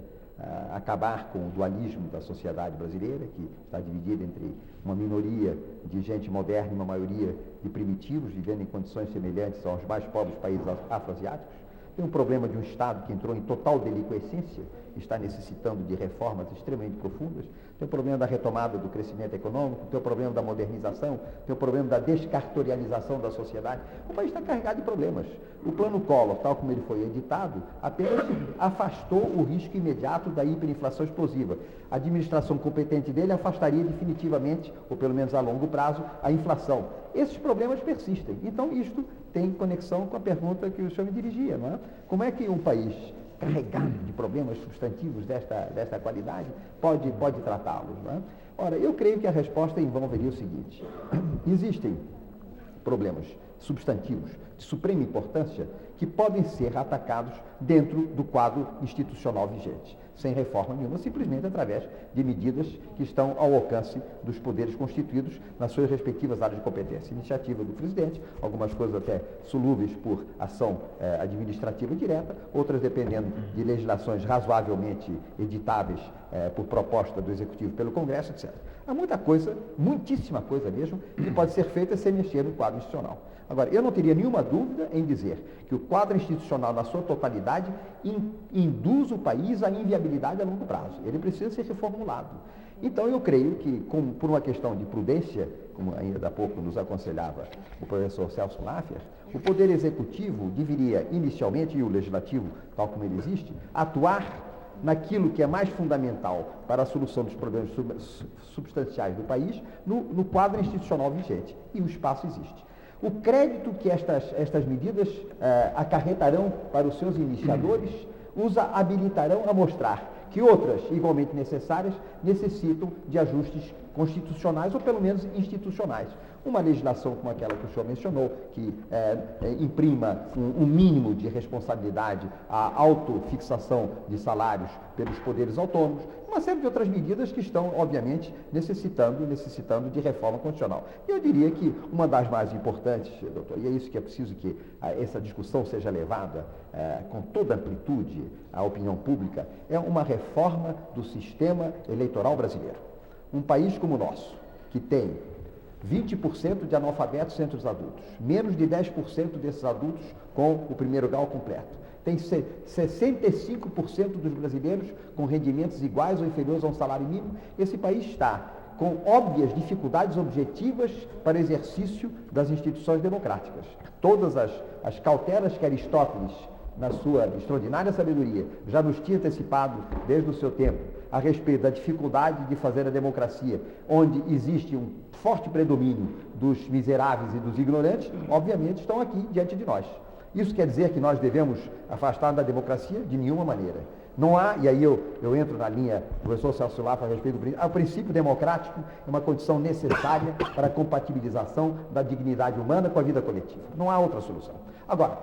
acabar com o dualismo da sociedade brasileira, que está dividida entre uma minoria de gente moderna e uma maioria de primitivos, vivendo em condições semelhantes aos mais pobres países afroasiáticos. Tem um problema de um Estado que entrou em total deliquescência, está necessitando de reformas extremamente profundas. Tem o problema da retomada do crescimento econômico, tem o problema da modernização, tem o problema da descartorialização da sociedade. O país está carregado de problemas. O Plano Collor, tal como ele foi editado, apenas afastou o risco imediato da hiperinflação explosiva. A administração competente dele afastaria definitivamente, ou pelo menos a longo prazo, a inflação. Esses problemas persistem. Então, isto tem conexão com a pergunta que o senhor me dirigia, não é? Como é que um país carregado de problemas substantivos desta qualidade pode tratá-los, não é? Ora, eu creio que a resposta envolveria o seguinte. Existem problemas substantivos de suprema importância que podem ser atacados dentro do quadro institucional vigente, sem reforma nenhuma, simplesmente através de medidas que estão ao alcance dos poderes constituídos nas suas respectivas áreas de competência. Iniciativa do presidente, algumas coisas até solúveis por ação administrativa direta, outras dependendo de legislações razoavelmente editáveis por proposta do Executivo pelo Congresso, etc. Há muita coisa, muitíssima coisa mesmo, que pode ser feita sem mexer no quadro institucional. Agora, eu não teria nenhuma dúvida em dizer que o quadro institucional, na sua totalidade, induz o país à inviabilidade a longo prazo. Ele precisa ser reformulado. Então, eu creio que, por uma questão de prudência, como ainda há pouco nos aconselhava o professor Celso Laffer, o Poder Executivo deveria, inicialmente, e o Legislativo, tal como ele existe, atuar naquilo que é mais fundamental para a solução dos problemas substanciais do país, no quadro institucional vigente. E o espaço existe. O crédito que estas medidas acarretarão para os seus iniciadores os habilitarão a mostrar que outras, igualmente necessárias, necessitam de ajustes constitucionais ou pelo menos institucionais. Uma legislação como aquela que o senhor mencionou, que imprima um mínimo de responsabilidade à autofixação de salários pelos poderes autônomos, uma série de outras medidas que estão, obviamente, necessitando de reforma constitucional. E eu diria que uma das mais importantes, doutor, e é isso que é preciso que essa discussão seja levada com toda amplitude à opinião pública, é uma reforma do sistema eleitoral brasileiro. Um país como o nosso, que tem 20% de analfabetos entre os adultos, menos de 10% desses adultos com o primeiro grau completo. Tem 65% dos brasileiros com rendimentos iguais ou inferiores a um salário mínimo. Esse país está com óbvias dificuldades objetivas para o exercício das instituições democráticas. Todas as cautelas que Aristóteles, na sua extraordinária sabedoria, já nos tinha antecipado desde o seu tempo, a respeito da dificuldade de fazer a democracia, onde existe um forte predomínio dos miseráveis e dos ignorantes, obviamente estão aqui diante de nós. Isso quer dizer que nós devemos afastar da democracia? De nenhuma maneira. Não há, e aí eu entro na linha do professor Celso Laffer a respeito do princípio, o princípio democrático é uma condição necessária para a compatibilização da dignidade humana com a vida coletiva. Não há outra solução. Agora,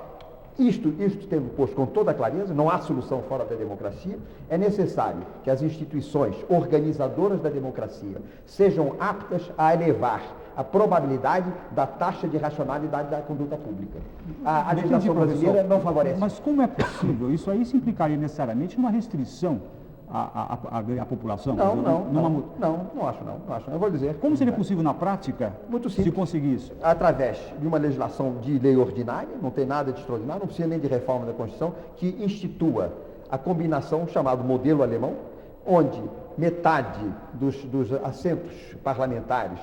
isto tendo posto com toda a clareza, não há solução fora da democracia, é necessário que as instituições organizadoras da democracia sejam aptas a elevar a probabilidade da taxa de racionalidade da conduta pública. A legislação brasileira não favorece. Mas como é possível? Isso aí se implicaria necessariamente numa restrição à população? Não acho. Eu vou dizer. Como seria possível na prática muito simples, se conseguir isso? Através de uma legislação de lei ordinária, não tem nada de extraordinário, não precisa nem de reforma da Constituição, que institua a combinação chamada modelo alemão, onde metade dos assentos parlamentares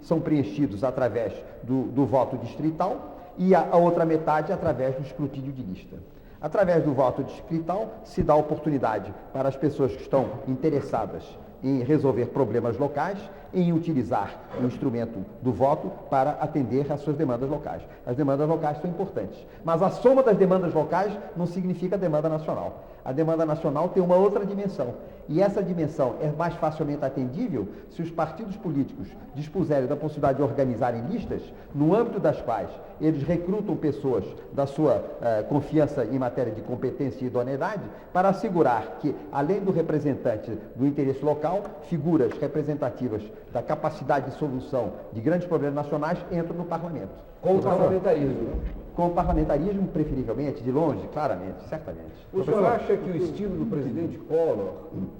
são preenchidos através do voto distrital e a outra metade através do escrutínio de lista. Através do voto distrital se dá oportunidade para as pessoas que estão interessadas em resolver problemas locais, em utilizar o instrumento do voto para atender às suas demandas locais. As demandas locais são importantes, mas a soma das demandas locais não significa demanda nacional. A demanda nacional tem uma outra dimensão, e essa dimensão é mais facilmente atendível se os partidos políticos dispuserem da possibilidade de organizarem listas, no âmbito das quais eles recrutam pessoas da sua confiança em matéria de competência e idoneidade, para assegurar que, além do representante do interesse local, figuras representativas da capacidade de solução de grandes problemas nacionais entram no parlamento. Com o parlamentarismo. Com o parlamentarismo, preferivelmente, de longe, claramente, certamente. O senhor acha que o estilo do presidente Collor,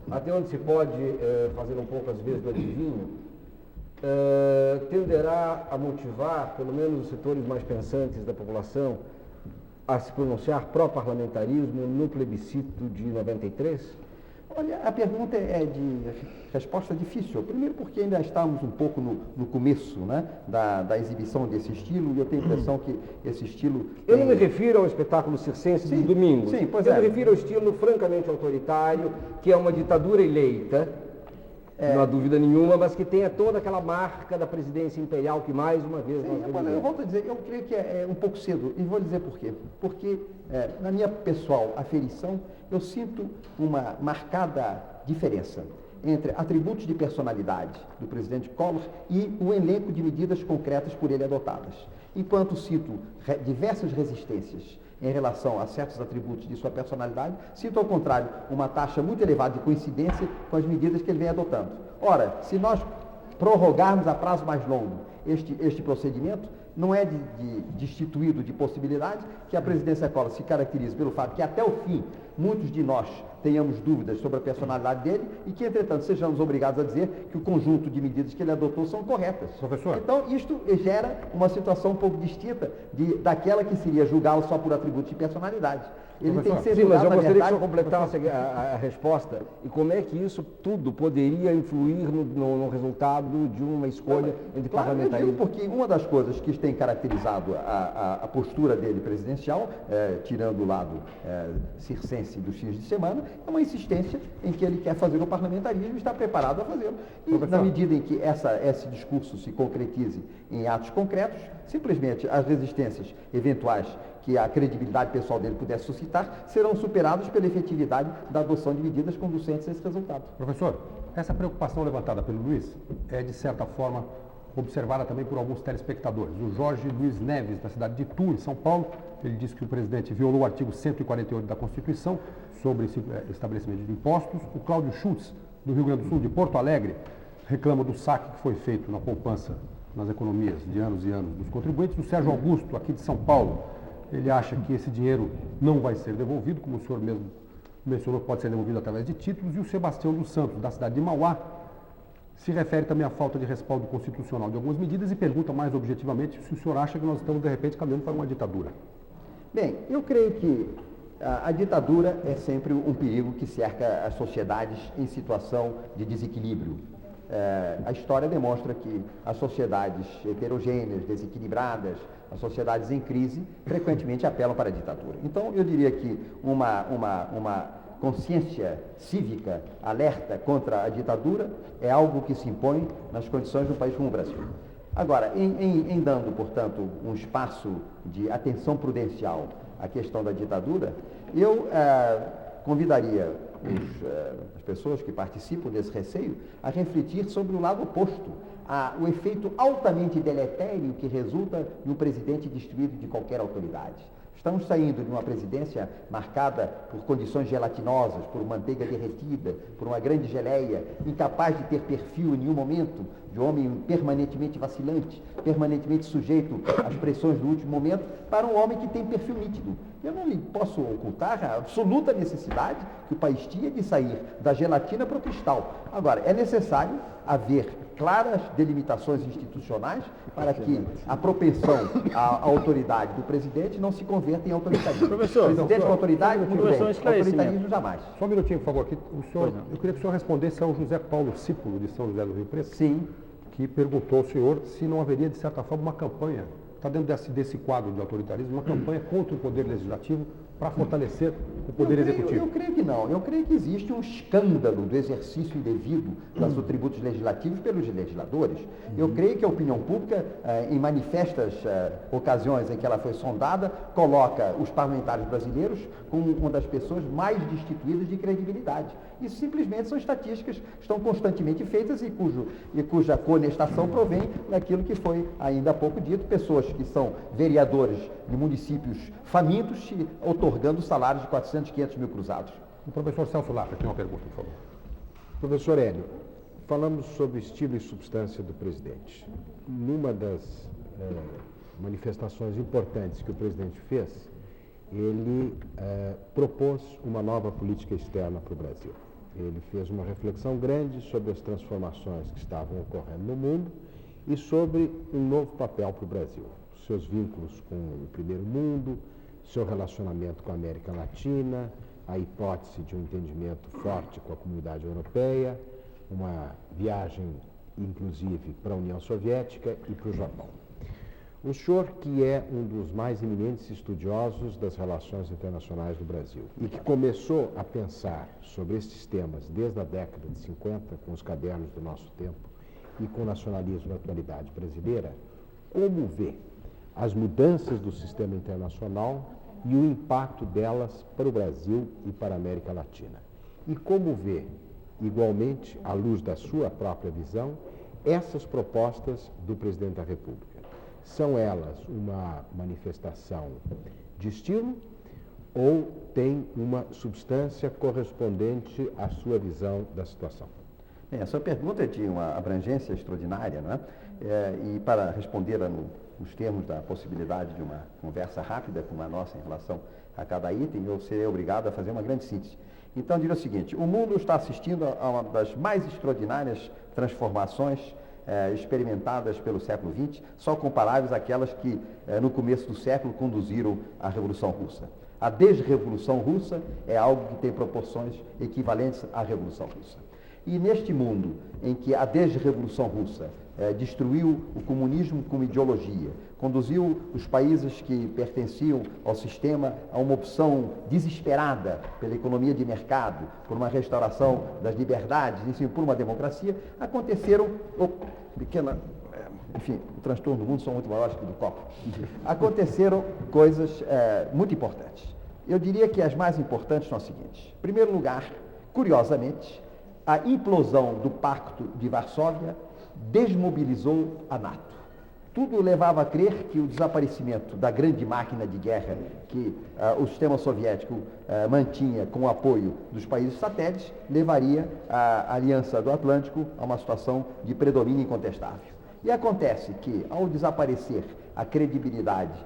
até onde se pode fazer um pouco, às vezes, do adivinho, tenderá a motivar, pelo menos os setores mais pensantes da população, a se pronunciar pró-parlamentarismo no plebiscito de 93? Olha, a pergunta é de resposta difícil. Primeiro porque ainda estamos um pouco no começo, né, da exibição desse estilo, e eu tenho a impressão que esse estilo... Eu não me refiro ao espetáculo circense de domingo. Sim, pois eu me refiro ao estilo francamente autoritário, que é uma ditadura eleita, não há dúvida nenhuma, mas que tenha toda aquela marca da presidência imperial que, mais uma vez, nós vemos. Eu volto a dizer, eu creio que é um pouco cedo, e vou dizer por quê. Porque, na minha pessoal aferição, eu sinto uma marcada diferença entre atributos de personalidade do presidente Collor e o elenco de medidas concretas por ele adotadas. Enquanto sinto diversas resistências em relação a certos atributos de sua personalidade, sinto, ao contrário, uma taxa muito elevada de coincidência com as medidas que ele vem adotando. Ora, se nós prorrogarmos a prazo mais longo este procedimento, não é destituído de possibilidade que a presidência Collor se caracterize pelo fato que até o fim muitos de nós tenhamos dúvidas sobre a personalidade dele e que, entretanto, sejamos obrigados a dizer que o conjunto de medidas que ele adotou são corretas. Professor. Então, isto gera uma situação um pouco distinta daquela que seria julgá-lo só por atributos de personalidade. Ele tem que ser Sim, mas julgado, eu na gostaria que o verdade, senhor completasse a resposta e como é que isso tudo poderia influir no resultado de uma escolha entre Claro, eu parlamentarismo. digo porque uma das coisas que tem caracterizado a postura dele presidencial, tirando o lado circense dos fins de semana, é uma insistência em que ele quer fazer o parlamentarismo e está preparado a fazê-lo. E na medida em que esse discurso se concretize em atos concretos, simplesmente as resistências eventuais que a credibilidade pessoal dele pudesse suscitar, serão superados pela efetividade da adoção de medidas conducentes a esse resultado. Professor, essa preocupação levantada pelo Luiz é, de certa forma, observada também por alguns telespectadores. O Jorge Luiz Neves, da cidade de Itu, em São Paulo, ele disse que o presidente violou o artigo 148 da Constituição sobre estabelecimento de impostos. O Cláudio Schultz, do Rio Grande do Sul, de Porto Alegre, reclama do saque que foi feito na poupança nas economias de anos e anos dos contribuintes. O Sérgio Augusto, aqui de São Paulo, ele acha que esse dinheiro não vai ser devolvido, como o senhor mesmo mencionou, pode ser devolvido através de títulos. E o Sebastião dos Santos, da cidade de Mauá, se refere também à falta de respaldo constitucional de algumas medidas e pergunta mais objetivamente se o senhor acha que nós estamos, de repente, caminhando para uma ditadura. Bem, eu creio que a ditadura é sempre um perigo que cerca as sociedades em situação de desequilíbrio. A história demonstra que as sociedades heterogêneas, desequilibradas, as sociedades em crise, frequentemente apelam para a ditadura. Então, eu diria que uma consciência cívica alerta contra a ditadura é algo que se impõe nas condições de um país como o Brasil. Agora, em dando, portanto, um espaço de atenção prudencial à questão da ditadura, eu convidaria as pessoas que participam desse receio a refletir sobre o lado oposto, o efeito altamente deletério que resulta de um presidente destituído de qualquer autoridade. Estamos saindo de uma presidência marcada por condições gelatinosas, por manteiga derretida, por uma grande geleia, incapaz de ter perfil em nenhum momento, de homem permanentemente vacilante, permanentemente sujeito às pressões do último momento, para um homem que tem perfil nítido. Eu não lhe posso ocultar a absoluta necessidade que o país tinha de sair da gelatina para o cristal. Agora, é necessário haver claras delimitações institucionais para que a propensão à autoridade do presidente não se converta em autoritarismo. Professor, presidente com autoridade, tudo bem. Autoritarismo jamais. Só um minutinho, por favor. Eu queria que o senhor respondesse ao José Paulo Cípulo, de São José do Rio Preto. Sim. Que perguntou ao senhor se não haveria, de certa forma, uma campanha, está dentro desse quadro de autoritarismo, uma campanha contra o poder legislativo para fortalecer o poder executivo. Eu creio que não. Eu creio que existe um escândalo do exercício indevido dos atributos legislativos pelos legisladores. Eu creio que a opinião pública, em manifestas ocasiões em que ela foi sondada, coloca os parlamentares brasileiros como uma das pessoas mais destituídas de credibilidade. Isso simplesmente são estatísticas que estão constantemente feitas e cuja conestação provém daquilo que foi ainda há pouco dito, pessoas que são vereadores de municípios famintos otorgando salários de 400, 500 mil cruzados. O professor Celso Lafra tem uma pergunta, por favor. Professor Hélio, falamos sobre o estilo e substância do presidente. Numa das manifestações importantes que o presidente fez, ele propôs uma nova política externa para o Brasil. Ele fez uma reflexão grande sobre as transformações que estavam ocorrendo no mundo e sobre um novo papel para o Brasil. Seus vínculos com o primeiro mundo, seu relacionamento com a América Latina, a hipótese de um entendimento forte com a comunidade europeia, uma viagem, inclusive, para a União Soviética e para o Japão. O senhor, que é um dos mais eminentes estudiosos das relações internacionais do Brasil e que começou a pensar sobre estes temas desde a década de 50, com os cadernos do nosso tempo e com o nacionalismo da atualidade brasileira, como vê as mudanças do sistema internacional e o impacto delas para o Brasil e para a América Latina? E como vê, igualmente, à luz da sua própria visão, essas propostas do presidente da República? São elas uma manifestação de estilo ou tem uma substância correspondente à sua visão da situação? Bem, a sua pergunta é de uma abrangência extraordinária, não é? E para responder nos termos da possibilidade de uma conversa rápida como a nossa em relação a cada item, eu serei obrigado a fazer uma grande síntese. Então, diria o seguinte: o mundo está assistindo a uma das mais extraordinárias transformações experimentadas pelo século XX, só comparáveis àquelas que no começo do século conduziram à Revolução Russa. A desrevolução russa é algo que tem proporções equivalentes à Revolução Russa. E neste mundo em que a desrevolução russa destruiu o comunismo como ideologia, conduziu os países que pertenciam ao sistema a uma opção desesperada pela economia de mercado, por uma restauração das liberdades, enfim, por uma democracia, aconteceram, enfim, o transtorno do mundo são muito maiores que o do copo. Aconteceram coisas muito importantes. Eu diria que as mais importantes são as seguintes. Em primeiro lugar, curiosamente, a implosão do Pacto de Varsóvia desmobilizou a NATO. Tudo levava a crer que o desaparecimento da grande máquina de guerra que o sistema soviético mantinha com o apoio dos países satélites levaria a Aliança do Atlântico a uma situação de predomínio incontestável. E acontece que, ao desaparecer a credibilidade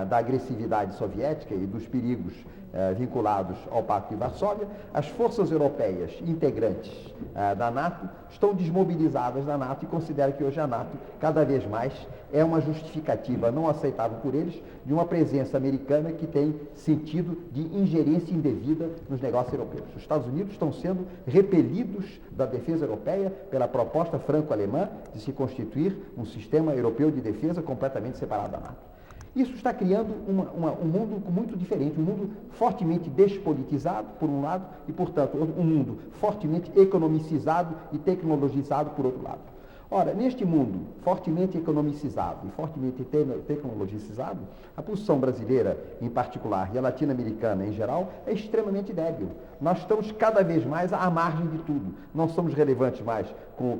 da agressividade soviética e dos perigos vinculados ao Pacto de Varsóvia, as forças europeias integrantes da NATO estão desmobilizadas da NATO e consideram que hoje a NATO, cada vez mais, é uma justificativa não aceitável por eles de uma presença americana que tem sentido de ingerência indevida nos negócios europeus. Os Estados Unidos estão sendo repelidos da defesa europeia pela proposta franco-alemã de se constituir um sistema europeu de defesa completamente separado da NATO. Isso está criando um mundo muito diferente, um mundo fortemente despolitizado, por um lado, e, portanto, um mundo fortemente economicizado e tecnologizado, por outro lado. Ora, neste mundo fortemente economicizado e fortemente tecnologicizado, a posição brasileira, em particular, e a latino-americana, em geral, é extremamente débil. Nós estamos cada vez mais à margem de tudo. Não somos relevantes mais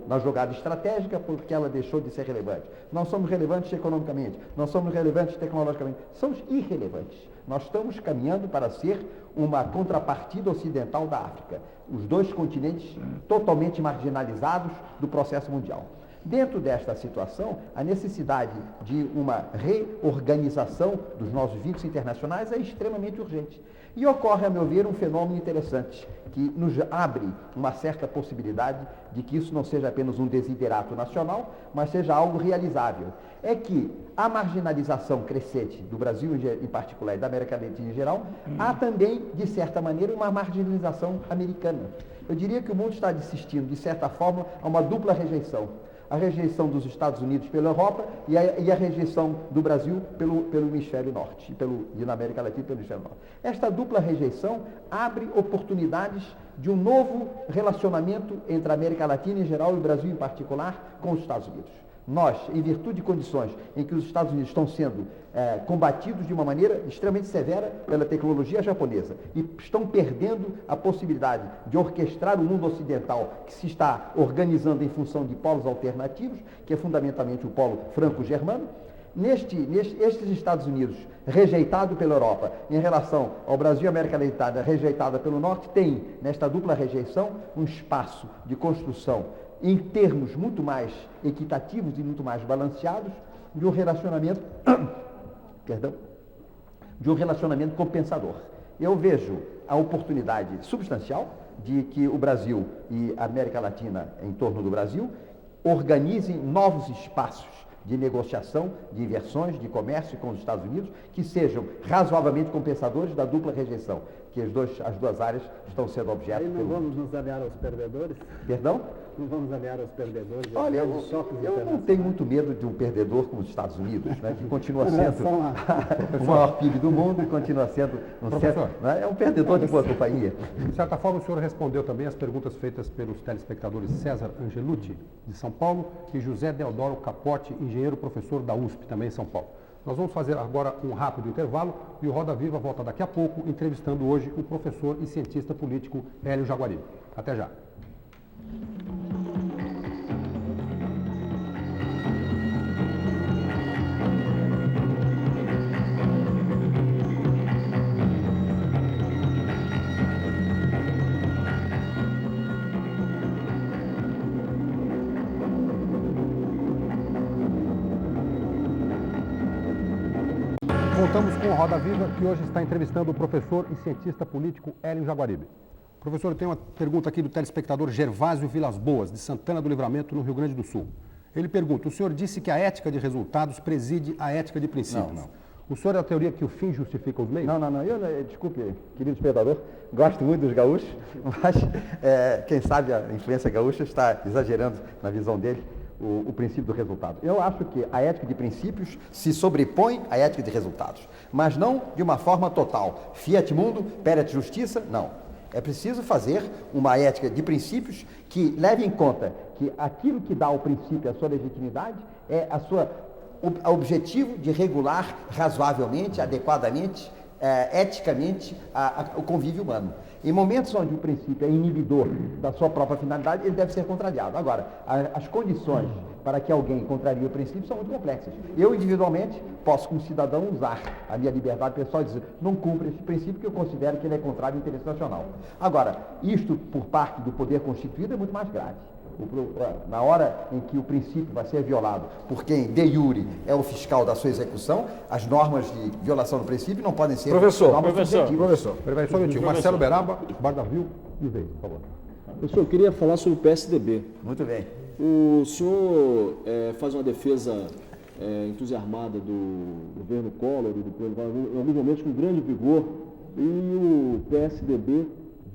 na jogada estratégica porque ela deixou de ser relevante. Não somos relevantes economicamente, não somos relevantes tecnologicamente. Somos irrelevantes. Nós estamos caminhando para ser uma contrapartida ocidental da África. Os dois continentes totalmente marginalizados do processo mundial. Dentro desta situação, a necessidade de uma reorganização dos nossos vínculos internacionais é extremamente urgente. E ocorre, a meu ver, um fenômeno interessante, que nos abre uma certa possibilidade de que isso não seja apenas um desiderato nacional, mas seja algo realizável. É que a marginalização crescente do Brasil em particular e da América Latina em geral, há também, de certa maneira, uma marginalização americana. Eu diria que o mundo está assistindo, de certa forma, a uma dupla rejeição. A rejeição dos Estados Unidos pela Europa e a rejeição do Brasil pelo hemisfério norte, e na América Latina pelo hemisfério norte. Esta dupla rejeição abre oportunidades de um novo relacionamento entre a América Latina em geral e o Brasil em particular com os Estados Unidos. Nós, em virtude de condições em que os Estados Unidos estão sendo combatidos de uma maneira extremamente severa pela tecnologia japonesa e estão perdendo a possibilidade de orquestrar o mundo ocidental que se está organizando em função de polos alternativos, que é fundamentalmente o polo franco-germano, estes Estados Unidos, rejeitado pela Europa, em relação ao Brasil e à América Latina, rejeitada pelo Norte, tem, nesta dupla rejeição, um espaço de construção em termos muito mais equitativos e muito mais balanceados de um relacionamento, de um relacionamento compensador. Eu vejo a oportunidade substancial de que o Brasil e a América Latina em torno do Brasil organizem novos espaços de negociação, de inversões, de comércio com os Estados Unidos, que sejam razoavelmente compensadores da dupla rejeição, que as duas áreas estão sendo objeto. Aí não vamos nos aliar aos perdedores? Perdão? Não vamos aliar aos perdedores? Olha, eu não tenho muito medo de um perdedor como os Estados Unidos, né, que continua sendo o maior PIB do mundo e continua sendo é um perdedor de boa companhia. De certa forma, o senhor respondeu também as perguntas feitas pelos telespectadores César Angelucci, de São Paulo, e José Deodoro Capote, engenheiro professor da USP, também em São Paulo. Nós vamos fazer agora um rápido intervalo e o Roda Viva volta daqui a pouco, entrevistando hoje o professor e cientista político Hélio Jaguaribe. Até já. Voltamos com o Roda Viva, que hoje está entrevistando o professor e cientista político Hélio Jaguaribe. Professor, eu tenho uma pergunta aqui do telespectador Gervásio Vilas Boas, de Santana do Livramento, no Rio Grande do Sul. Ele pergunta: o senhor disse que a ética de resultados preside a ética de princípios. Não. O senhor é da teoria que o fim justifica os meios? Não. Desculpe, querido espectador, gosto muito dos gaúchos, mas quem sabe a influência gaúcha está exagerando na visão dele o princípio do resultado. Eu acho que a ética de princípios se sobrepõe à ética de resultados, mas não de uma forma total. Fiat mundo, perat justiça, não. É preciso fazer uma ética de princípios que leve em conta que aquilo que dá ao princípio a sua legitimidade é o objetivo de regular razoavelmente, adequadamente, eticamente o convívio humano. Em momentos onde o princípio é inibidor da sua própria finalidade, ele deve ser contrariado. Agora, as condições para que alguém contrarie o princípio são muito complexas. Eu, individualmente, posso, como cidadão, usar a minha liberdade pessoal e dizer: não cumpre esse princípio, porque eu considero que ele é contrário ao interesse nacional. Agora, isto por parte do poder constituído é muito mais grave. Na hora em que o princípio vai ser violado por quem, de iure, é o fiscal da sua execução, as normas de violação do princípio não podem ser normas subjetivas. Só um minutinho. Marcelo Beraba, Bardavil e Vez, por favor. Professor, eu queria falar sobre o PSDB. Muito bem. O senhor faz uma defesa entusiasmada do governo Collor, em alguns momentos com grande vigor, e o PSDB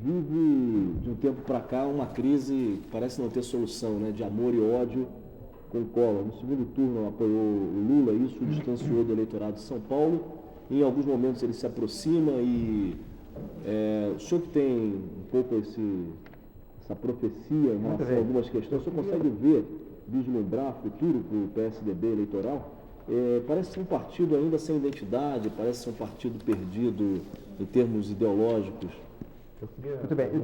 vive, de um tempo para cá, uma crise que parece não ter solução, né, de amor e ódio com o Collor. No segundo turno apoiou o Lula, isso o distanciou do eleitorado de São Paulo. Em alguns momentos ele se aproxima e o senhor que tem um pouco essa profecia em relação a algumas questões, o senhor consegue ver, vislumbrar futuro para o PSDB eleitoral? Parece ser um partido ainda sem identidade, parece ser um partido perdido em termos ideológicos. Muito bem, eu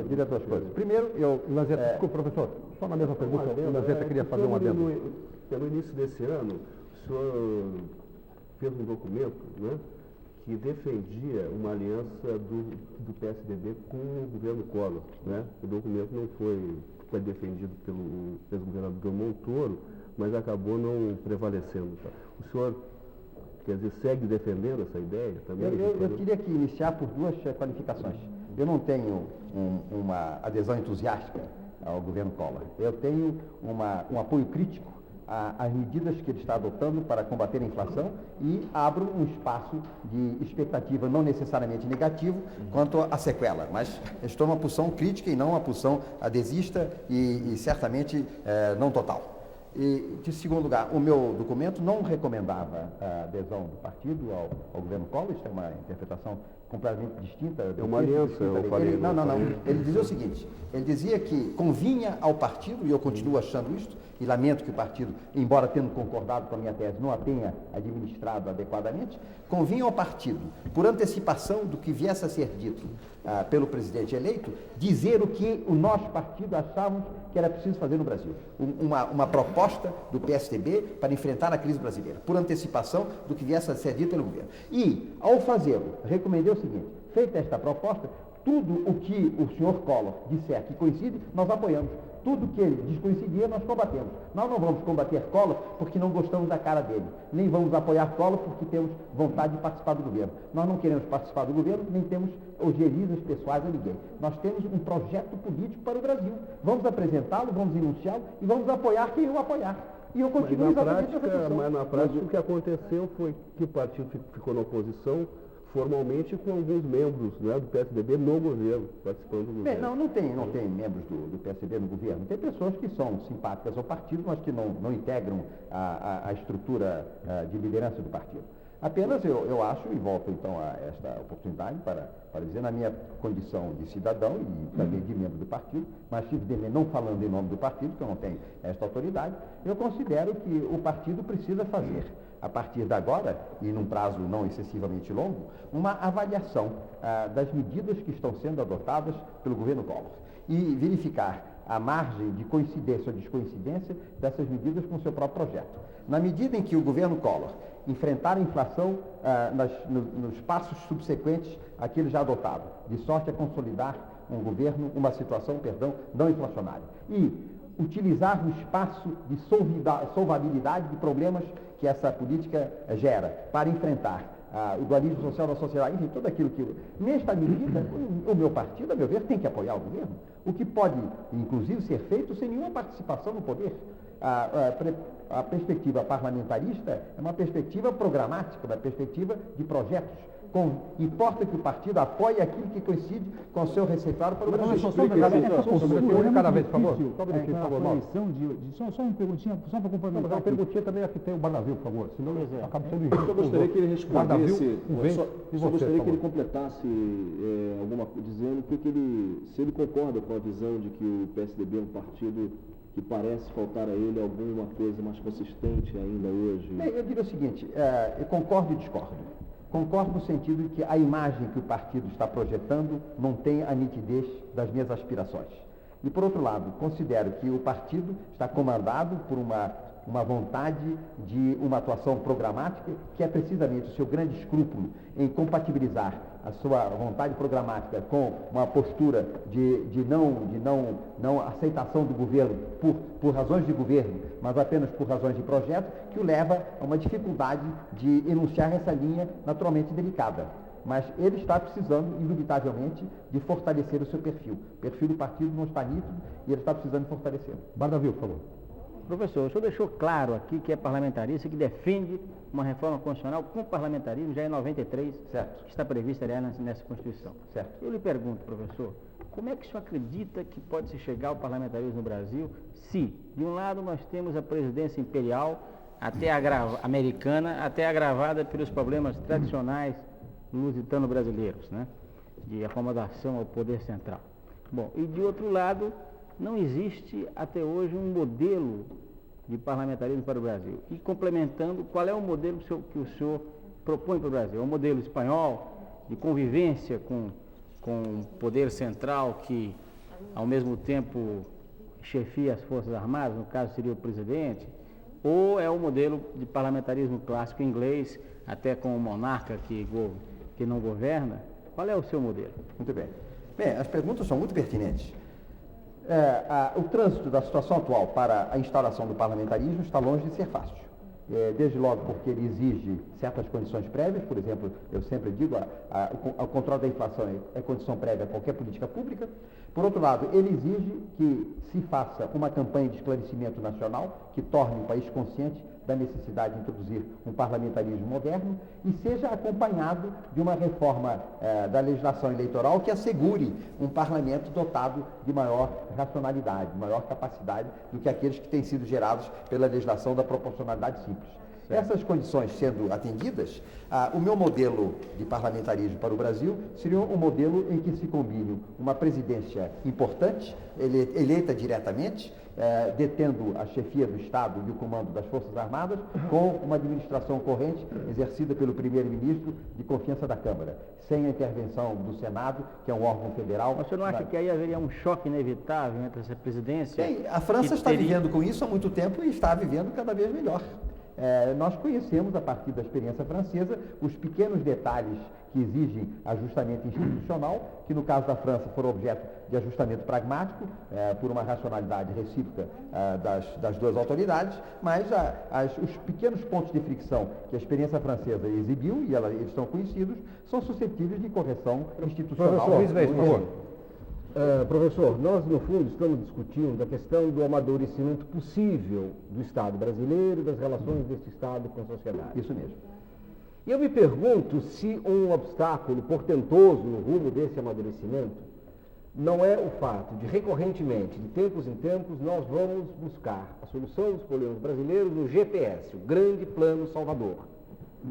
diria duas coisas. Primeiro, Lanzetta, desculpa, professor, só na mesma pergunta, o Lanzetta queria fazer um adendo. No início desse ano, o senhor fez um documento, né, que defendia uma aliança do PSDB com o governo Collor, né? O documento não foi defendido pelo ex-governador Montoro, mas acabou não prevalecendo. Tá? O senhor, quer dizer, segue defendendo essa ideia também? Eu queria aqui iniciar por duas qualificações. Eu não tenho uma adesão entusiástica ao governo Collor. Eu tenho um apoio crítico às medidas que ele está adotando para combater a inflação e abro um espaço de expectativa não necessariamente negativo quanto à sequela, mas estou numa posição crítica e não uma posição adesista e certamente não total. E, de segundo lugar, o meu documento não recomendava a adesão do partido ao governo Collor, isso é uma interpretação completamente distinta. É uma aliança, eu falei. Não. Ele dizia o seguinte, ele dizia que convinha ao partido, e eu continuo achando isto, e lamento que o partido, embora tendo concordado com a minha tese, não a tenha administrado adequadamente, convinha ao partido, por antecipação do que viesse a ser dito pelo presidente eleito, dizer o que o nosso partido achávamos que era preciso fazer no Brasil. Uma proposta do PSDB para enfrentar a crise brasileira, por antecipação do que viesse a ser dito pelo governo. E, ao fazê-lo, recomendei o seguinte: feita esta proposta, tudo o que o senhor Collor disser que coincide, nós apoiamos. Tudo que ele descoincidia, nós combatemos. Nós não vamos combater Collor porque não gostamos da cara dele, nem vamos apoiar Collor porque temos vontade de participar do governo. Nós não queremos participar do governo, nem temos ojerias pessoais a ninguém. Nós temos um projeto político para o Brasil. Vamos apresentá-lo, vamos enunciá-lo e vamos apoiar quem o apoiar. E eu continuo exatamente essa posição. Mas na prática o que aconteceu foi que o partido ficou na oposição formalmente com alguns membros, né, do PSDB no governo, participando do governo. Não tem membros do PSDB no governo. Tem pessoas que são simpáticas ao partido, mas que não integram a estrutura de liderança do partido. Apenas eu acho, e volto então a esta oportunidade para dizer, na minha condição de cidadão e também de membro do partido, mas evidentemente não falando em nome do partido, porque eu não tenho esta autoridade, eu considero que o partido precisa fazer, a partir de agora, e num prazo não excessivamente longo, uma avaliação das medidas que estão sendo adotadas pelo governo Collor e verificar a margem de coincidência ou descoincidência dessas medidas com o seu próprio projeto. Na medida em que o governo Collor enfrentar a inflação nos passos subsequentes àquele já adotado, de sorte a consolidar uma situação, não inflacionária. E utilizar o espaço de solvabilidade de problemas que essa política gera para enfrentar o dualismo social da sociedade, enfim, tudo aquilo que... Nesta medida, o meu partido, a meu ver, tem que apoiar o governo. O que pode, inclusive, ser feito sem nenhuma participação no poder. A perspectiva parlamentarista é uma perspectiva programática, uma perspectiva de projetos. Importa que o partido apoie aquilo que coincide com o seu receituário para o Brasil. Só uma perguntinha, só para complementar. Uma perguntinha também aqui tem o Barnavio, por favor, senão acaba sendo Eu gostaria que ele respondesse, só gostaria que ele favor. completasse alguma coisa, dizendo se ele concorda com a visão de que o PSDB é um partido que parece faltar a ele alguma coisa mais consistente ainda hoje. Bem, eu diria o seguinte, eu concordo e discordo. Concordo no sentido de que a imagem que o partido está projetando não tem a nitidez das minhas aspirações. E, por outro lado, considero que o partido está comandado por uma vontade de uma atuação programática, que é precisamente o seu grande escrúpulo em compatibilizar a sua vontade programática com uma postura de não aceitação do governo por razões de governo, mas apenas por razões de projeto, que o leva a uma dificuldade de enunciar essa linha naturalmente delicada. Mas ele está precisando, indubitavelmente, de fortalecer o seu perfil. O perfil do partido não está nítido e ele está precisando de fortalecê-lo. Barnavio, por favor. Professor, o senhor deixou claro aqui que é parlamentarista, que defende uma reforma constitucional com parlamentarismo já em 93, certo, que está prevista, aliás, nessa Constituição. Certo. Eu lhe pergunto, professor, como é que o senhor acredita que pode se chegar ao parlamentarismo no Brasil se, de um lado, nós temos a presidência imperial, americana, até agravada pelos problemas tradicionais lusitano-brasileiros, né, de acomodação ao poder central. Bom, e de outro lado, não existe até hoje um modelo de parlamentarismo para o Brasil. E complementando, qual é o modelo que o senhor propõe para o Brasil? É um modelo espanhol de convivência com o poder central que, ao mesmo tempo, chefia as Forças Armadas, no caso seria o presidente? Ou é o modelo de parlamentarismo clássico inglês, até com o monarca que não governa? Qual é o seu modelo? Muito bem. Bem, as perguntas são muito pertinentes. O trânsito da situação atual para a instauração do parlamentarismo está longe de ser fácil. Desde logo porque ele exige certas condições prévias, por exemplo, eu sempre digo, o controle da inflação é condição prévia a qualquer política pública. Por outro lado, ele exige que se faça uma campanha de esclarecimento nacional que torne o país consciente da necessidade de introduzir um parlamentarismo moderno e seja acompanhado de uma reforma da legislação eleitoral que assegure um parlamento dotado de maior racionalidade, maior capacidade do que aqueles que têm sido gerados pela legislação da proporcionalidade simples. Essas condições sendo atendidas, o meu modelo de parlamentarismo para o Brasil seria um modelo em que se combine uma presidência importante, eleita diretamente, detendo a chefia do Estado e o comando das Forças Armadas, com uma administração corrente exercida pelo primeiro-ministro de confiança da Câmara, sem a intervenção do Senado, que é um órgão federal. Mas você não acha que aí haveria um choque inevitável entre essa presidência? Bem, a França está vivendo com isso há muito tempo e está vivendo cada vez melhor. Nós conhecemos, a partir da experiência francesa, os pequenos detalhes que exigem ajustamento institucional, que no caso da França foram objeto de ajustamento pragmático, por uma racionalidade recíproca das duas autoridades, mas os pequenos pontos de fricção que a experiência francesa exibiu, e eles estão conhecidos, são suscetíveis de correção institucional. Professor, nós no fundo estamos discutindo a questão do amadurecimento possível do Estado brasileiro e das relações desse Estado com a sociedade. Isso mesmo. E eu me pergunto se um obstáculo portentoso no rumo desse amadurecimento não é o fato de, recorrentemente, de tempos em tempos, nós vamos buscar a solução dos problemas brasileiros no GPS, o Grande Plano Salvador.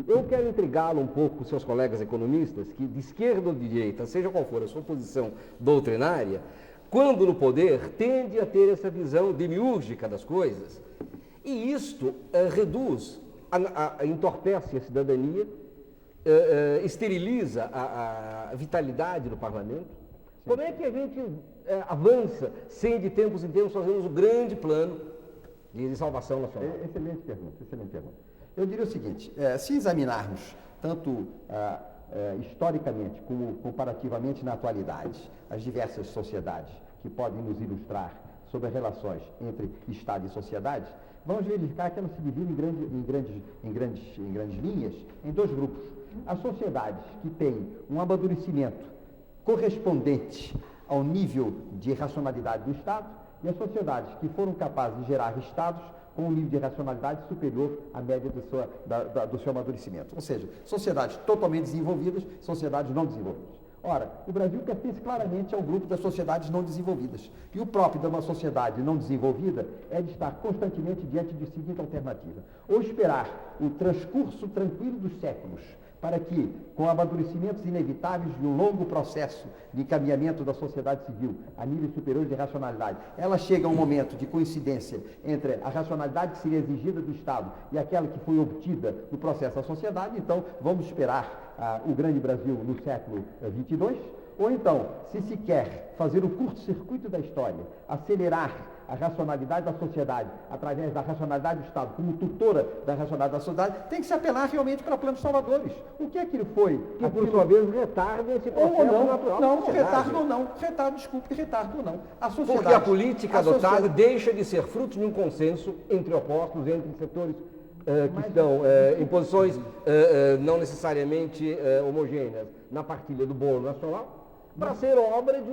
Eu quero intrigá-lo um pouco com seus colegas economistas, que de esquerda ou de direita, seja qual for a sua posição doutrinária, quando no poder, tende a ter essa visão demiúrgica das coisas, e isto reduz, entorpece a cidadania, esteriliza a vitalidade do parlamento. Como é que a gente avança sem, de tempos em tempos, fazermos o grande plano de salvação nacional? Excelente pergunta, excelente pergunta. Eu diria o seguinte, se examinarmos tanto historicamente como comparativamente na atualidade as diversas sociedades que podem nos ilustrar sobre as relações entre Estado e sociedade, vamos verificar que elas se dividem em grandes linhas em dois grupos. As sociedades que têm um amadurecimento correspondente ao nível de racionalidade do Estado e as sociedades que foram capazes de gerar Estados com um nível de racionalidade superior à média do seu amadurecimento. Ou seja, sociedades totalmente desenvolvidas, sociedades não desenvolvidas. Ora, o Brasil pertence claramente ao grupo das sociedades não desenvolvidas. E o próprio de uma sociedade não desenvolvida é de estar constantemente diante de seguinte alternativa: ou esperar o transcurso tranquilo dos séculos, para que, com amadurecimentos inevitáveis de um longo processo de encaminhamento da sociedade civil a níveis superiores de racionalidade, ela chega a um momento de coincidência entre a racionalidade que seria exigida do Estado e aquela que foi obtida no processo da sociedade. Então, vamos esperar o grande Brasil no século XXII, ou então, se quer fazer o curto-circuito da história, acelerar a racionalidade da sociedade através da racionalidade do Estado como tutora da racionalidade da sociedade, tem que se apelar realmente para planos salvadores. O que aquilo foi? Que, por sua vez, retarda esse processo natural da sociedade. Retardo ou não. A sociedade, porque a política adotada deixa de ser fruto de um consenso entre opostos, entre setores que estão em posições não necessariamente homogêneas na partilha do bolo nacional, para ser obra de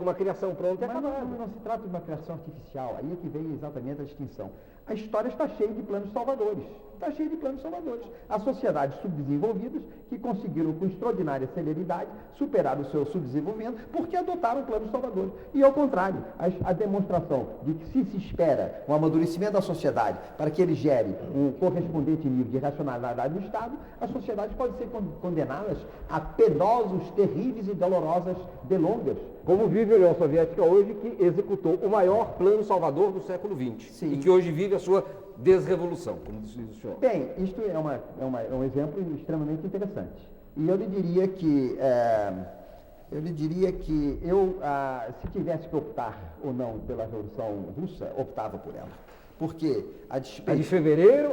uma criação pronta e acabada. Não se trata de uma criação artificial, aí é que vem exatamente a distinção. A história está cheia de planos salvadores. Está cheia de planos salvadores. As sociedades subdesenvolvidas que conseguiram com extraordinária celeridade superar o seu subdesenvolvimento porque adotaram planos salvadores. E ao contrário, a demonstração de que se espera um amadurecimento da sociedade para que ele gere um correspondente nível de racionalidade do Estado, as sociedades podem ser condenadas a penosos, terríveis e dolorosas delongas. Como vive a União Soviética hoje, que executou o maior plano salvador do século XX. Sim. E que hoje vive a sua desrevolução, como disse o senhor. Bem, isto é um exemplo extremamente interessante. E eu lhe diria que se tivesse que optar ou não pela Revolução Russa, optava por ela. Porque a despeito... A de fevereiro?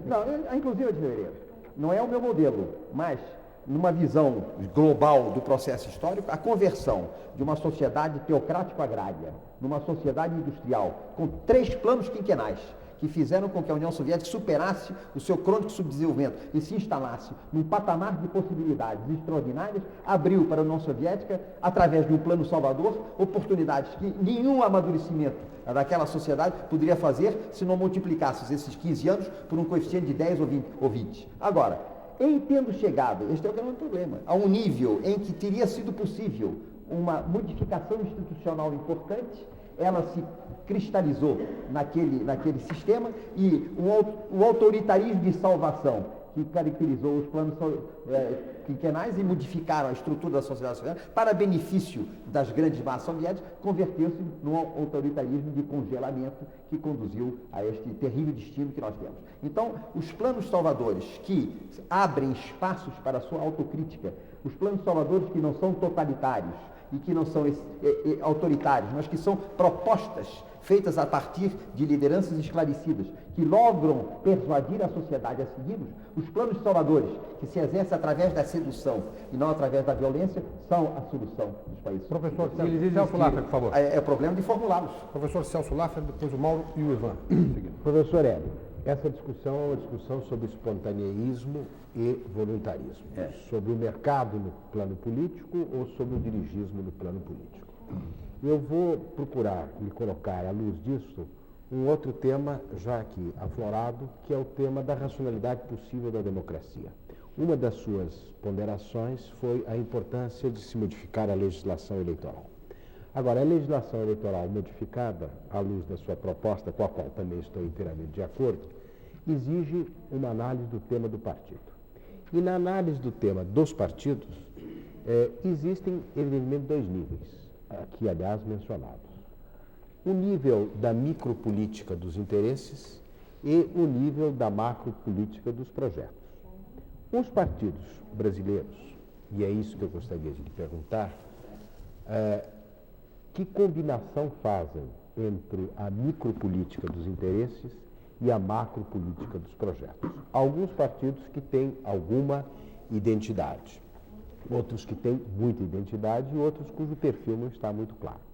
Não, inclusive a de fevereiro. Não é o meu modelo, mas numa visão global do processo histórico, a conversão de uma sociedade teocrático-agrária numa sociedade industrial com 3 planos quinquenais que fizeram com que a União Soviética superasse o seu crônico subdesenvolvimento e se instalasse num patamar de possibilidades extraordinárias, abriu para a União Soviética, através de um plano salvador, oportunidades que nenhum amadurecimento daquela sociedade poderia fazer se não multiplicasse esses 15 anos por um coeficiente de 10 ou 20. Agora, em tendo chegado, este é o grande problema, a um nível em que teria sido possível uma modificação institucional importante, ela se cristalizou naquele sistema e um autoritarismo de salvação que caracterizou os planos quinquenais e modificaram a estrutura da sociedade soviética para benefício das grandes massas soviéticas, converteu-se num autoritarismo de congelamento que conduziu a este terrível destino que nós temos. Então, os planos salvadores que abrem espaços para a sua autocrítica, os planos salvadores que não são totalitários e que não são autoritários, mas que são propostas feitas a partir de lideranças esclarecidas, que logram persuadir a sociedade a segui-los, os planos salvadores, que se exercem através da sedução e não através da violência, são a solução dos países. Professor Celso Laffer, por favor. É o problema de formulá-los. Professor Celso Laffer, depois o Mauro e o Ivan. Professor Hélio, essa discussão é uma discussão sobre espontaneísmo e voluntarismo, sobre o mercado no plano político ou sobre o dirigismo no plano político. Eu vou procurar me colocar à luz disso um outro tema já aqui aflorado, que é o tema da racionalidade possível da democracia. Uma das suas ponderações foi a importância de se modificar a legislação eleitoral. Agora, a legislação eleitoral modificada, à luz da sua proposta, com a qual também estou inteiramente de acordo, exige uma análise do tema do partido. E na análise do tema dos partidos, existem, evidentemente, 2 níveis, aqui, aliás, mencionados. O nível da micropolítica dos interesses e o nível da macropolítica dos projetos. Os partidos brasileiros, e é isso que eu gostaria de lhe perguntar, que combinação fazem entre a micropolítica dos interesses e a macropolítica dos projetos? Alguns partidos que têm alguma identidade, outros que têm muita identidade e outros cujo perfil não está muito claro.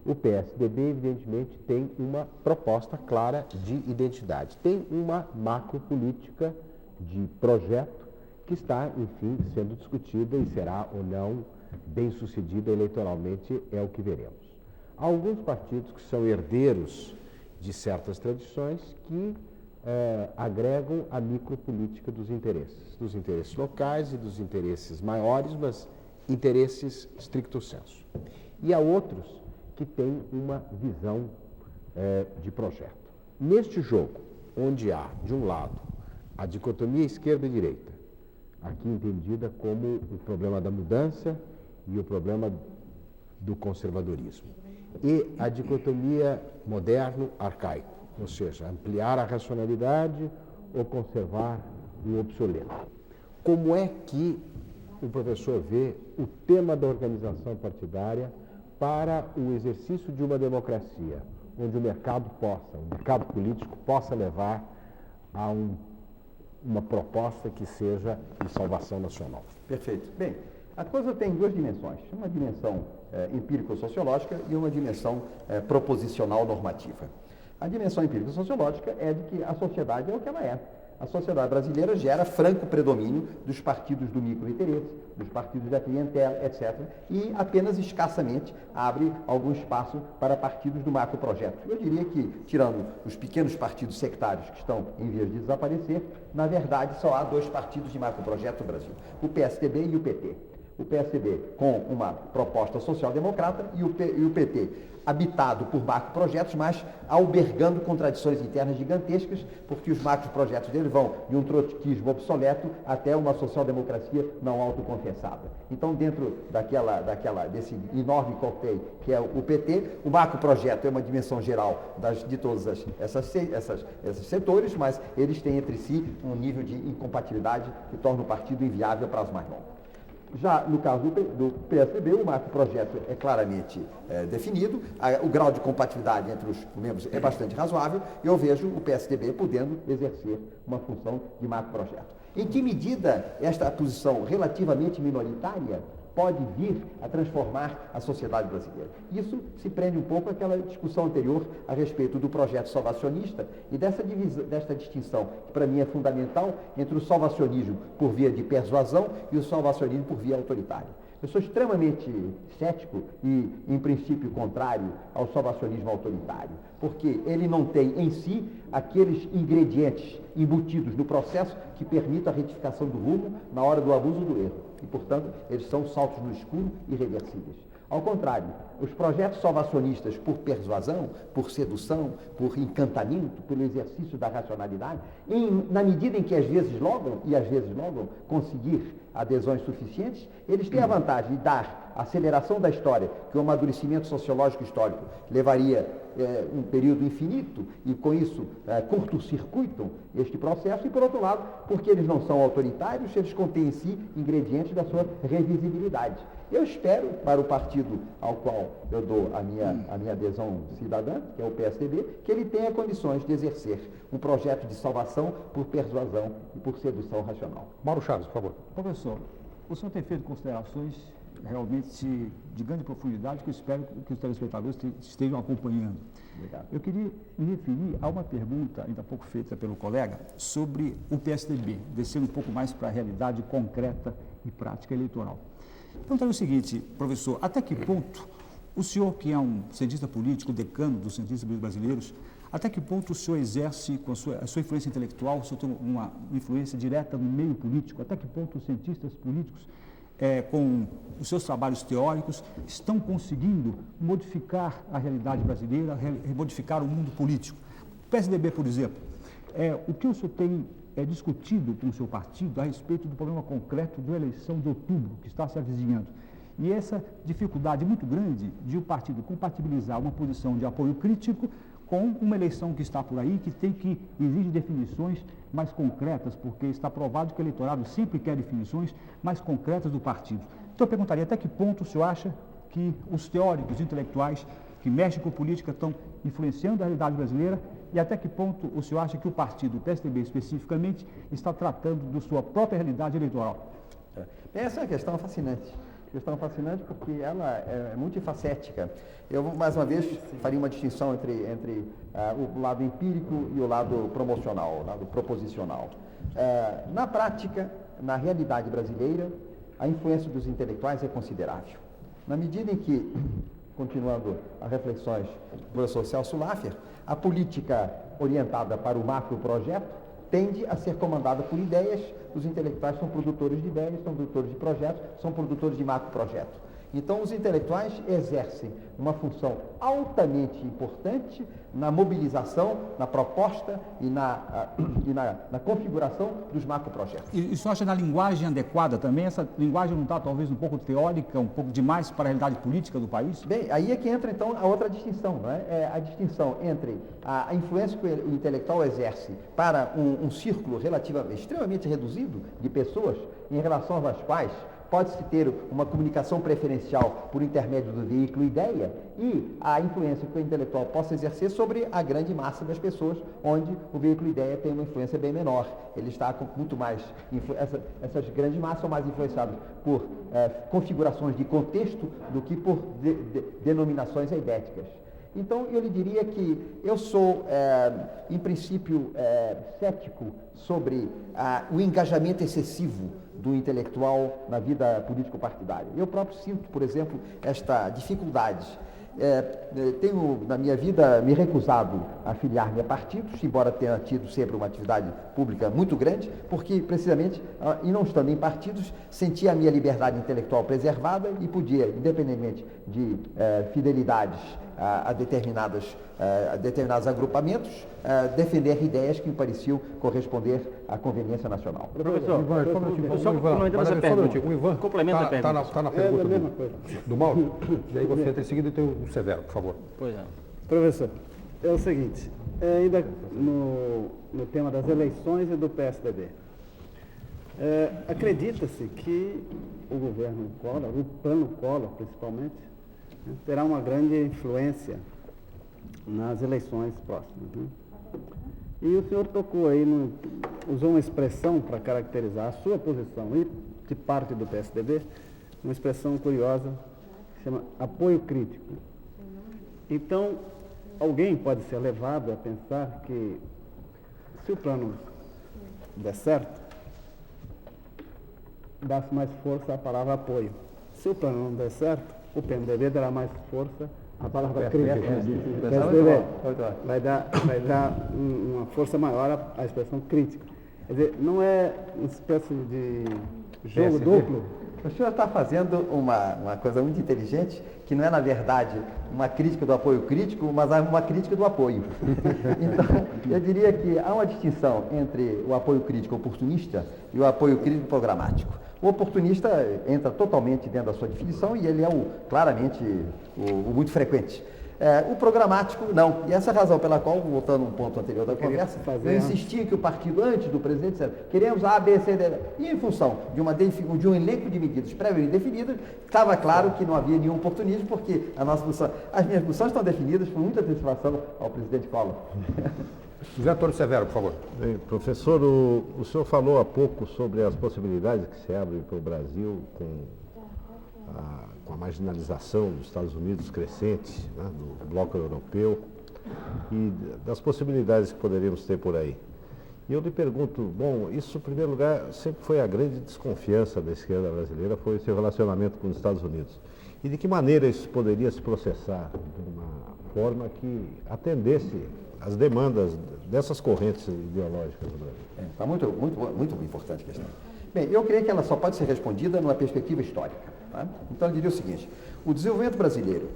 O PSDB, evidentemente, tem uma proposta clara de identidade. Tem uma macropolítica de projeto que está, enfim, sendo discutida e será ou não bem-sucedida eleitoralmente, é o que veremos. Há alguns partidos que são herdeiros de certas tradições que agregam a micropolítica dos interesses locais e dos interesses maiores, mas interesses stricto sensu. E há outros que têm uma visão de projeto. Neste jogo, onde há, de um lado, a dicotomia esquerda e direita, aqui entendida como o problema da mudança e o problema do conservadorismo, e a dicotomia moderno-arcaico, ou seja, ampliar a racionalidade ou conservar o obsoleto. Como é que o professor vê o tema da organização partidária para o exercício de uma democracia, onde o mercado político possa levar a uma proposta que seja de salvação nacional? Perfeito. Bem, a coisa tem duas dimensões, uma dimensão empírico-sociológica e uma dimensão proposicional normativa. A dimensão empírico-sociológica é de que a sociedade é o que ela é. A sociedade brasileira gera franco predomínio dos partidos do microinteresse, dos partidos da clientela, etc. E apenas escassamente abre algum espaço para partidos do macroprojeto. Eu diria que, tirando os pequenos partidos sectários que estão em vias de desaparecer, na verdade só há dois partidos de macroprojeto no Brasil, o PSDB e o PT. O PSDB com uma proposta social-democrata e o PT habitado por macroprojetos, mas albergando contradições internas gigantescas, porque os macroprojetos deles vão de um trotskismo obsoleto até uma social-democracia não autoconfessada. Então, dentro desse enorme cocktail que é o PT, o macroprojeto é uma dimensão geral de todos esses setores, mas eles têm entre si um nível de incompatibilidade que torna o partido inviável para os mais longos. Já no caso do PSDB, o macroprojeto é claramente definido, o grau de compatibilidade entre os membros é bastante razoável, e eu vejo o PSDB podendo exercer uma função de macroprojeto. Em que medida esta posição relativamente minoritária pode vir a transformar a sociedade brasileira? Isso se prende um pouco àquela discussão anterior a respeito do projeto salvacionista e desta distinção, que para mim é fundamental, entre o salvacionismo por via de persuasão e o salvacionismo por via autoritária. Eu sou extremamente cético e, em princípio, contrário ao salvacionismo autoritário, porque ele não tem em si aqueles ingredientes embutidos no processo que permitam a retificação do rumo na hora do abuso ou do erro. E, portanto, eles são saltos no escuro irreversíveis. Ao contrário, os projetos salvacionistas por persuasão, por sedução, por encantamento, pelo exercício da racionalidade, na medida em que às vezes logram conseguir adesões suficientes, eles têm a vantagem de dar aceleração da história, que o amadurecimento sociológico histórico levaria um período infinito, e com isso curto-circuitam este processo, e por outro lado, porque eles não são autoritários, eles contêm em si ingredientes da sua revisibilidade. Eu espero, para o partido ao qual eu dou a minha adesão cidadã, que é o PSDB, que ele tenha condições de exercer um projeto de salvação por persuasão e por sedução racional. Mauro Chaves, por favor. Professor, o senhor tem feito considerações realmente de grande profundidade que eu espero que os telespectadores estejam acompanhando. Obrigado. Eu queria me referir a uma pergunta, ainda há pouco feita pelo colega, sobre o PSDB, descendo um pouco mais para a realidade concreta e prática eleitoral. Perguntar o seguinte, professor, até que ponto o senhor, que é um cientista político, decano dos cientistas brasileiros, até que ponto o senhor exerce, com a sua influência intelectual, o senhor tem uma influência direta no meio político, até que ponto os cientistas políticos, com os seus trabalhos teóricos, estão conseguindo modificar a realidade brasileira, modificar o mundo político? O PSDB, por exemplo, o que o senhor tem discutido com o seu partido a respeito do problema concreto da eleição de outubro, que está se avizinhando. E essa dificuldade muito grande de o partido compatibilizar uma posição de apoio crítico com uma eleição que está por aí, que exige definições mais concretas, porque está provado que o eleitorado sempre quer definições mais concretas do partido. Então eu perguntaria até que ponto o senhor acha que os teóricos intelectuais que mexem com política estão influenciando a realidade brasileira e até que ponto o senhor acha que o partido, o PSDB especificamente, está tratando da sua própria realidade eleitoral? Essa é uma questão fascinante. Questão fascinante porque ela é multifacética. Eu, mais uma vez, faria uma distinção entre o lado empírico e o lado promocional, o lado proposicional. Na prática, na realidade brasileira, a influência dos intelectuais é considerável. Na medida em que, continuando as reflexões do professor Celso Laffer, a política orientada para o macroprojeto tende a ser comandada por ideias. Os intelectuais são produtores de ideias, são produtores de projetos, são produtores de macroprojetos. Então, os intelectuais exercem uma função altamente importante na mobilização, na proposta e na configuração dos macroprojetos. E isso acha na linguagem adequada também? Essa linguagem não está talvez um pouco teórica, um pouco demais para a realidade política do país? Bem, aí é que entra então a outra distinção, não é? É a distinção entre a influência que o intelectual exerce para um círculo extremamente reduzido de pessoas em relação às quais pode-se ter uma comunicação preferencial por intermédio do veículo ideia e a influência que o intelectual possa exercer sobre a grande massa das pessoas, onde o veículo ideia tem uma influência bem menor. Ele está com muito mais... Essas grandes massas são mais influenciadas por configurações de contexto do que por denominações eidéticas. Então, eu lhe diria que eu sou, em princípio, cético sobre o engajamento excessivo do intelectual na vida político-partidária. Eu próprio sinto, por exemplo, esta dificuldade. Tenho, na minha vida, me recusado a filiar-me a partidos, embora tenha tido sempre uma atividade pública muito grande, porque, precisamente, e não estando em partidos, sentia a minha liberdade intelectual preservada e podia, independentemente de fidelidades a determinados agrupamentos, defender ideias que me pareciam corresponder à conveniência nacional. Professor, o Ivan complementa a pergunta. Está na pergunta do Mauro, e aí você entra em seguida e tem o Severo, por favor. Pois é. Professor, é o seguinte, ainda no tema das eleições e do PSDB, acredita-se que o governo Collor, o plano Collor principalmente, terá uma grande influência nas eleições próximas. Né? E o senhor tocou aí, usou uma expressão para caracterizar a sua posição e de parte do PSDB, uma expressão curiosa que se chama apoio crítico. Então, alguém pode ser levado a pensar que se o plano der certo, dá-se mais força à palavra apoio. Se o plano não der certo, o PMDB dará mais força à palavra crítica. O PSDB vai dar uma força maior à expressão crítica. Quer dizer, não é uma espécie de jogo duplo? O senhor está fazendo uma coisa muito inteligente, que não é, na verdade, uma crítica do apoio crítico, mas uma crítica do apoio. Então, eu diria que há uma distinção entre o apoio crítico oportunista e o apoio crítico programático. O oportunista entra totalmente dentro da sua definição e ele é claramente o muito frequente. O programático, não. E essa é a razão pela qual, voltando a um ponto anterior da conversa, eu insistia que o partido, antes do presidente, disse, queremos A, B, C, D. E em função de um elenco de medidas previamente definidas, estava claro que não havia nenhum oportunismo, porque as minhas funções estão definidas com muita antecipação ao presidente Collor. José Antônio Severo, por favor. Bem, professor, o senhor falou há pouco sobre as possibilidades que se abrem para o Brasil com a marginalização dos Estados Unidos crescente, né, do bloco europeu, e das possibilidades que poderíamos ter por aí. E eu lhe pergunto, bom, isso em primeiro lugar sempre foi a grande desconfiança da esquerda brasileira, foi o seu relacionamento com os Estados Unidos. E de que maneira isso poderia se processar de uma forma que atendesse às demandas dessas correntes ideológicas do Brasil? Está muito importante a questão. Bem, eu creio que ela só pode ser respondida numa perspectiva histórica. Tá? Então, eu diria o seguinte, o desenvolvimento brasileiro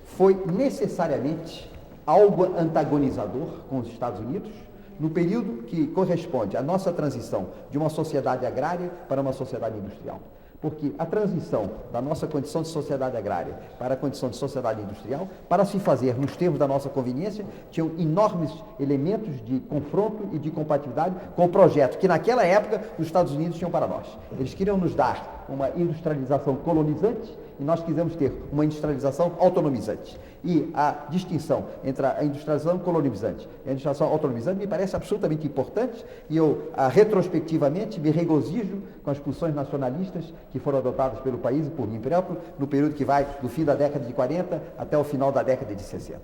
foi necessariamente algo antagonizador com os Estados Unidos no período que corresponde à nossa transição de uma sociedade agrária para uma sociedade industrial. Porque a transição da nossa condição de sociedade agrária para a condição de sociedade industrial, para se fazer nos termos da nossa conveniência, tinham enormes elementos de confronto e de compatibilidade com o projeto que naquela época os Estados Unidos tinham para nós. Eles queriam nos dar uma industrialização colonizante e nós quisemos ter uma industrialização autonomizante. E a distinção entre a industrialização colonizante e a industrialização autonomizante me parece absolutamente importante, e eu, retrospectivamente, me regozijo com as posições nacionalistas que foram adotadas pelo país e por mim próprio, no período que vai do fim da década de 40 até o final da década de 60.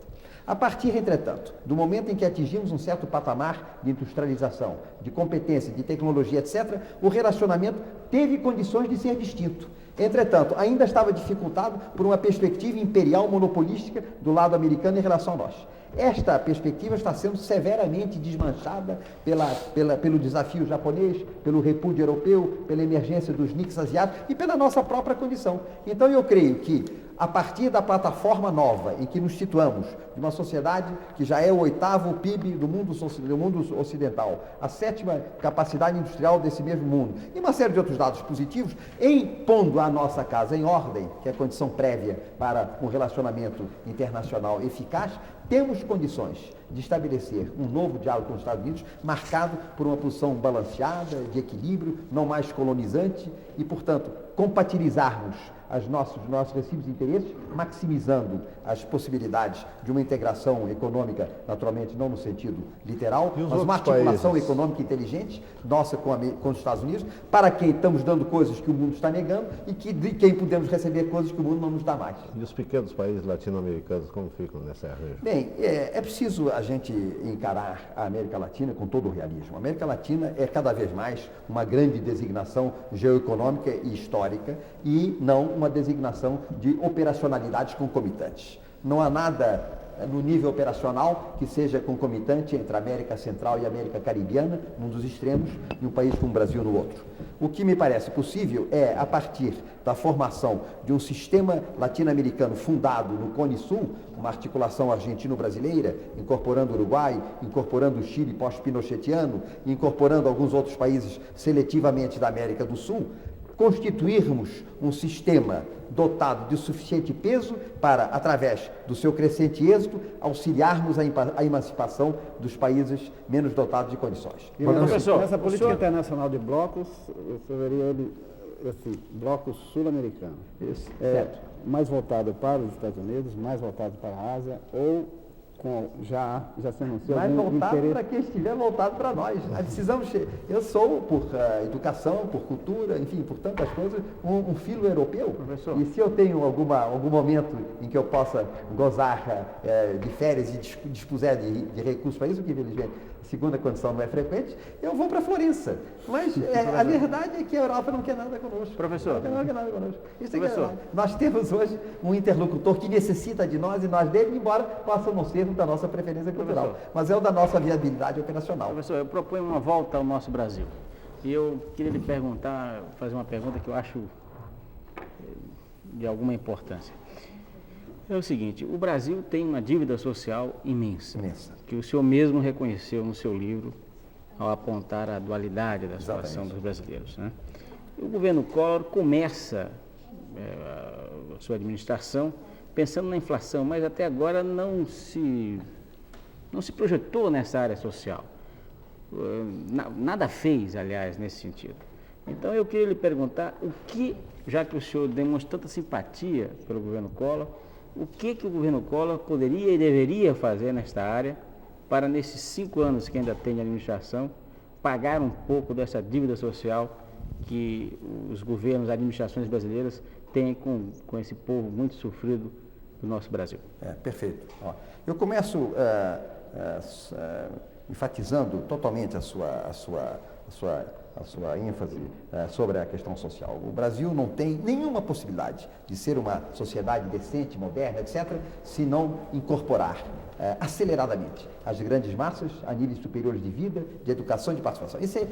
A partir, entretanto, do momento em que atingimos um certo patamar de industrialização, de competência, de tecnologia, etc., o relacionamento teve condições de ser distinto. Entretanto, ainda estava dificultado por uma perspectiva imperial monopolística do lado americano em relação a nós. Esta perspectiva está sendo severamente desmanchada pelo desafio japonês, pelo repúdio europeu, pela emergência dos NICs asiáticos e pela nossa própria condição. Então, eu creio que, a partir da plataforma nova em que nos situamos, de uma sociedade que já é o 8º PIB do mundo ocidental, a 7ª capacidade industrial desse mesmo mundo, e uma série de outros dados positivos, em pondo a nossa casa em ordem, que é a condição prévia para um relacionamento internacional eficaz, temos condições de estabelecer um novo diálogo com os Estados Unidos, marcado por uma posição balanceada, de equilíbrio, não mais colonizante, e, portanto, compatibilizarmos os nossos respectivos interesses, maximizando as possibilidades de uma integração econômica, naturalmente não no sentido literal, mas uma articulação econômica inteligente, nossa com os Estados Unidos, para quem estamos dando coisas que o mundo está negando e de quem podemos receber coisas que o mundo não nos dá mais. E os pequenos países latino-americanos, como ficam nessa região? Bem, é preciso a gente encarar a América Latina com todo o realismo. A América Latina é cada vez mais uma grande designação geoeconômica e histórica, e não uma designação de operacionalidades concomitantes. Não há nada no nível operacional que seja concomitante entre a América Central e a América Caribiana, num dos extremos, e um país como o Brasil no outro. O que me parece possível é, a partir da formação de um sistema latino-americano fundado no Cone Sul, uma articulação argentino-brasileira, incorporando o Uruguai, incorporando o Chile pós-pinochetiano, incorporando alguns outros países seletivamente da América do Sul, constituirmos um sistema dotado de suficiente peso para, através do seu crescente êxito, auxiliarmos a emancipação dos países menos dotados de condições. Nessa política internacional de blocos, eu veria ele, esse bloco sul-americano, mais voltado para os Estados Unidos, mais voltado para a Ásia, ou já se anunciou mais algum voltado interesse? para quem estiver voltado para nós. Eu sou, por educação, por cultura, enfim, por tantas coisas, um filho europeu. Professor. E se eu tenho algum momento em que eu possa gozar de férias e dispuser de recursos para isso, que infelizmente a segunda condição não é frequente, eu vou para Florença. Mas a verdade é que a Europa não quer nada conosco. Professor. Não quer nada conosco. Isso Professor. Nós temos hoje um interlocutor que necessita de nós e nós dele, embora possa não ser da nossa preferência cultural, Professor. mas é o da nossa viabilidade operacional. Professor, eu proponho uma volta ao nosso Brasil. E eu queria lhe perguntar, fazer uma pergunta que eu acho de alguma importância. É o seguinte, o Brasil tem uma dívida social imensa, que o senhor mesmo reconheceu no seu livro ao apontar a dualidade da situação dos brasileiros, né? O governo Collor começa a sua administração pensando na inflação, mas até agora não se projetou nessa área social. Nada fez, aliás, nesse sentido. Então, eu queria lhe perguntar já que o senhor demonstra tanta simpatia pelo governo Collor, o que o governo Collor poderia e deveria fazer nesta área para, nesses 5 anos que ainda tem de administração, pagar um pouco dessa dívida social que os governos, as administrações brasileiras têm com esse povo muito sofrido do nosso Brasil. Perfeito. Eu começo enfatizando totalmente a sua ênfase sobre a questão social. O Brasil não tem nenhuma possibilidade de ser uma sociedade decente, moderna, etc., se não incorporar aceleradamente as grandes massas a níveis superiores de vida, de educação e de participação. Esse é,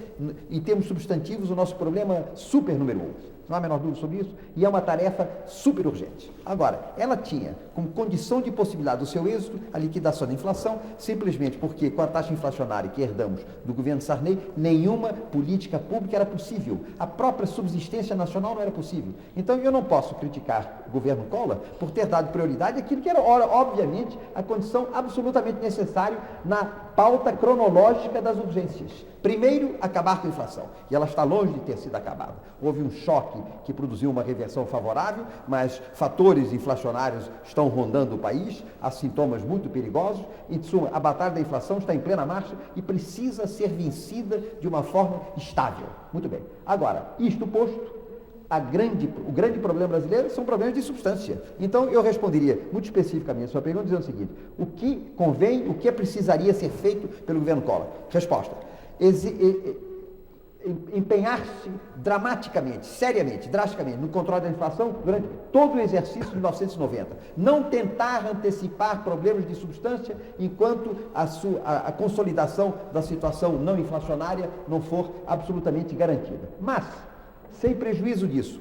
em termos substantivos, o nosso problema super número 1. Não há a menor dúvida sobre isso, e é uma tarefa super urgente. Agora, ela tinha como condição de possibilidade do seu êxito a liquidação da inflação, simplesmente porque, com a taxa inflacionária que herdamos do governo Sarney, nenhuma política pública era possível. A própria subsistência nacional não era possível. Então, eu não posso criticar o governo Collor por ter dado prioridade àquilo que era, obviamente, a condição absolutamente necessária na pauta cronológica das urgências. Primeiro, acabar com a inflação, e ela está longe de ter sido acabada. Houve um choque que produziu uma reversão favorável, mas fatores inflacionários estão rondando o país, há sintomas muito perigosos. Em suma, a batalha da inflação está em plena marcha e precisa ser vencida de uma forma estável. Muito bem. Agora, isto posto, o grande problema brasileiro são problemas de substância. Então, eu responderia muito especificamente a sua pergunta dizendo o seguinte: o que convém, o que precisaria ser feito pelo governo Collor? Resposta: empenhar-se dramaticamente, seriamente, drasticamente no controle da inflação durante todo o exercício de 1990. Não tentar antecipar problemas de substância enquanto a consolidação da situação não inflacionária não for absolutamente garantida. Mas, sem prejuízo disso,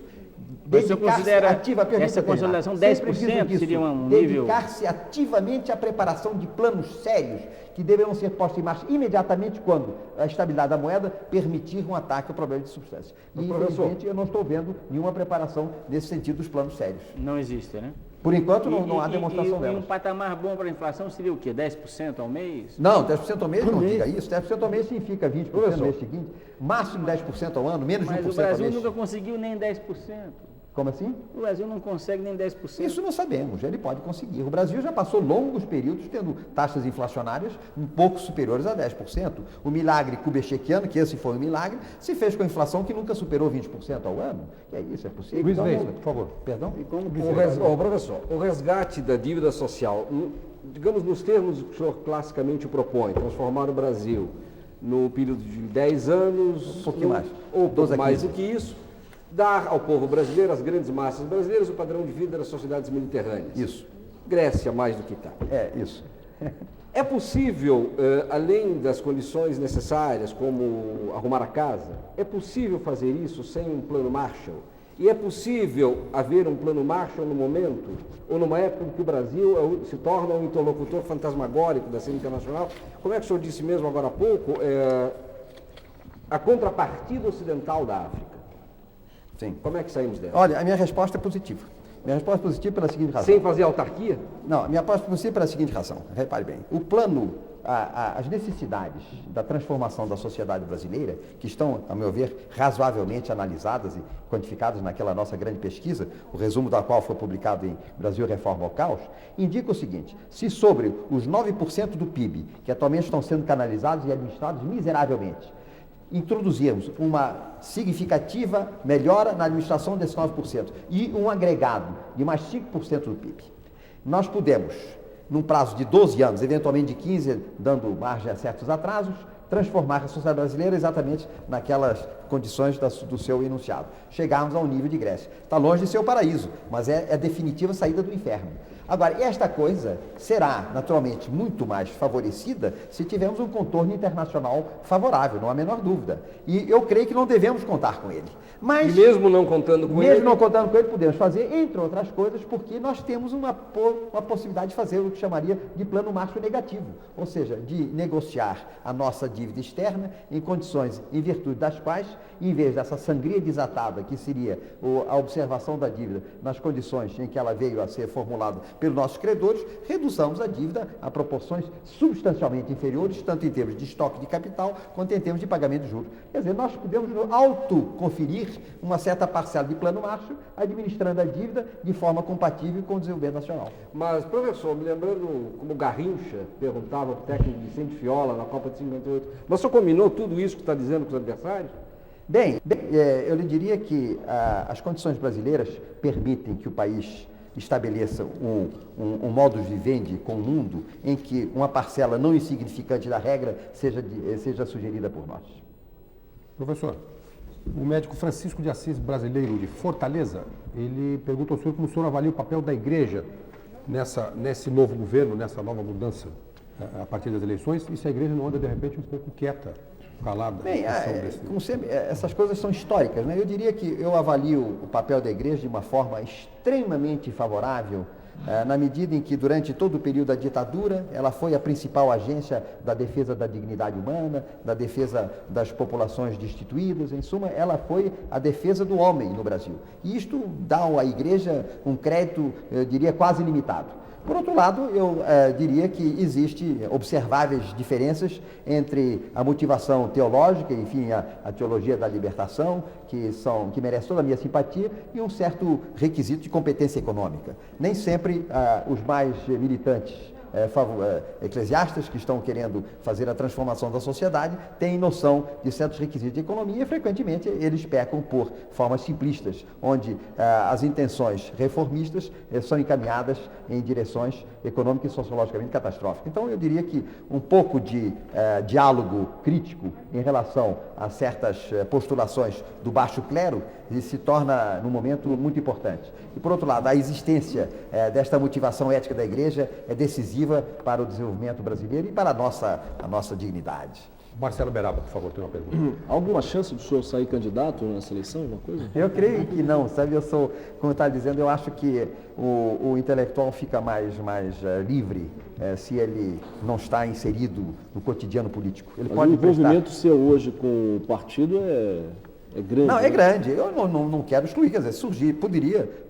dedicar-se ativamente essa consolidação 10% seria um nível... Dedicar-se ativamente à preparação de planos sérios que deverão ser postos em marcha imediatamente quando a estabilidade da moeda permitir um ataque ao problema de substância. E, infelizmente, eu não estou vendo nenhuma preparação nesse sentido dos planos sérios. Não existe, né? Por enquanto, não há demonstração delas. E um patamar bom para a inflação seria o quê? 10% ao mês? Não, 10% ao mês não diga isso. 10% ao mês significa 20% no mês seguinte, máximo 10% ao ano, menos de 1% ao mês. Mas o Brasil nunca conseguiu nem 10%. Como assim? O Brasil não consegue nem 10%. Isso não sabemos, ele pode conseguir. O Brasil já passou longos períodos tendo taxas inflacionárias um pouco superiores a 10%. O milagre kubechekiano, que esse foi um milagre, se fez com a inflação que nunca superou 20% ao ano. E é isso, é possível. Luiz Reis, por favor. Perdão? Professor, o resgate da dívida social, digamos nos termos que o senhor classicamente propõe, transformar o Brasil no período de 10 anos, um pouquinho mais, ou pouco mais do que isso, dar ao povo brasileiro, às grandes massas brasileiras, o padrão de vida das sociedades mediterrâneas. Isso. Grécia, mais do que Itália. É, isso. É possível, além das condições necessárias, como arrumar a casa, é possível fazer isso sem um plano Marshall? E é possível haver um plano Marshall no momento, ou numa época em que o Brasil se torna um interlocutor fantasmagórico da cena internacional? Como é que o senhor disse mesmo agora há pouco, a contrapartida ocidental da África? Sim. Como é que saímos dela? Olha, a minha resposta é positiva. Minha resposta é positiva pela seguinte razão. Sem fazer autarquia? Não, minha resposta é positiva pela seguinte razão. Repare bem. O plano, as necessidades da transformação da sociedade brasileira, que estão, a meu ver, razoavelmente analisadas e quantificadas naquela nossa grande pesquisa, o resumo da qual foi publicado em Brasil Reforma ao Caos, indica o seguinte: se sobre os 9% do PIB, que atualmente estão sendo canalizados e administrados miseravelmente, introduzirmos uma significativa melhora na administração desses 9% e um agregado de mais 5% do PIB, nós podemos, num prazo de 12 anos, eventualmente de 15, dando margem a certos atrasos, transformar a sociedade brasileira exatamente naquelas condições do seu enunciado. Chegarmos ao nível de Grécia. Está longe de ser o paraíso, mas é a definitiva saída do inferno. Agora, esta coisa será, naturalmente, muito mais favorecida se tivermos um contorno internacional favorável, não há a menor dúvida. E eu creio que não devemos contar com ele. Mas, e mesmo não contando com ele? Mesmo não contando com ele, podemos fazer, entre outras coisas, porque nós temos uma possibilidade de fazer o que chamaria de plano Marshall negativo, ou seja, de negociar a nossa dívida externa em condições em virtude das quais, em vez dessa sangria desatada, que seria a observação da dívida nas condições em que ela veio a ser formulada pelos nossos credores, reduzamos a dívida a proporções substancialmente inferiores, tanto em termos de estoque de capital, quanto em termos de pagamento de juros. Quer dizer, nós podemos autoconferir uma certa parcela de plano Marshall, administrando a dívida de forma compatível com o desenvolvimento nacional. Mas, professor, me lembrando como Garrincha perguntava para o técnico Vicente Fiola na Copa de 58, mas o senhor combinou tudo isso que está dizendo com os adversários? Bem, eu lhe diria que as condições brasileiras permitem que o país estabeleça um modus vivendi com o mundo em que uma parcela não insignificante da regra seja sugerida por nós. Professor, o médico Francisco de Assis, brasileiro de Fortaleza, ele pergunta ao senhor como o senhor avalia o papel da igreja nesse novo governo, nessa nova mudança a partir das eleições, e se a igreja não anda, de repente, um pouco quieta, calada. Bem, como sempre, essas coisas são históricas, né? Eu diria que eu avalio o papel da igreja de uma forma extremamente favorável na medida em que, durante todo o período da ditadura, ela foi a principal agência da defesa da dignidade humana, da defesa das populações destituídas, em suma, ela foi a defesa do homem no Brasil. E isto dá à Igreja um crédito, eu diria, quase ilimitado. Por outro lado, eu diria que existe observáveis diferenças entre a motivação teológica, enfim, a teologia da libertação, que merece toda a minha simpatia, e um certo requisito de competência econômica. Nem sempre os mais militantes eclesiastas que estão querendo fazer a transformação da sociedade têm noção de certos requisitos de economia e, frequentemente, eles pecam por formas simplistas, onde as intenções reformistas são encaminhadas em direções econômicas e sociologicamente catastróficas. Então, eu diria que um pouco de diálogo crítico em relação a certas postulações do baixo clero se torna, num momento, muito importante. E, por outro lado, a existência desta motivação ética da Igreja é decisiva para o desenvolvimento brasileiro e para a nossa dignidade. Marcelo Beraba, por favor, tem uma pergunta. Alguma chance do senhor sair candidato nessa eleição, alguma coisa? Eu creio que não, sabe? Eu sou, como eu estava dizendo, eu acho que o intelectual fica mais livre se ele não está inserido no cotidiano político. Ele Mas pode o envolvimento seu hoje com o partido é grande. Não, é grande. Eu não quero excluir, quer dizer,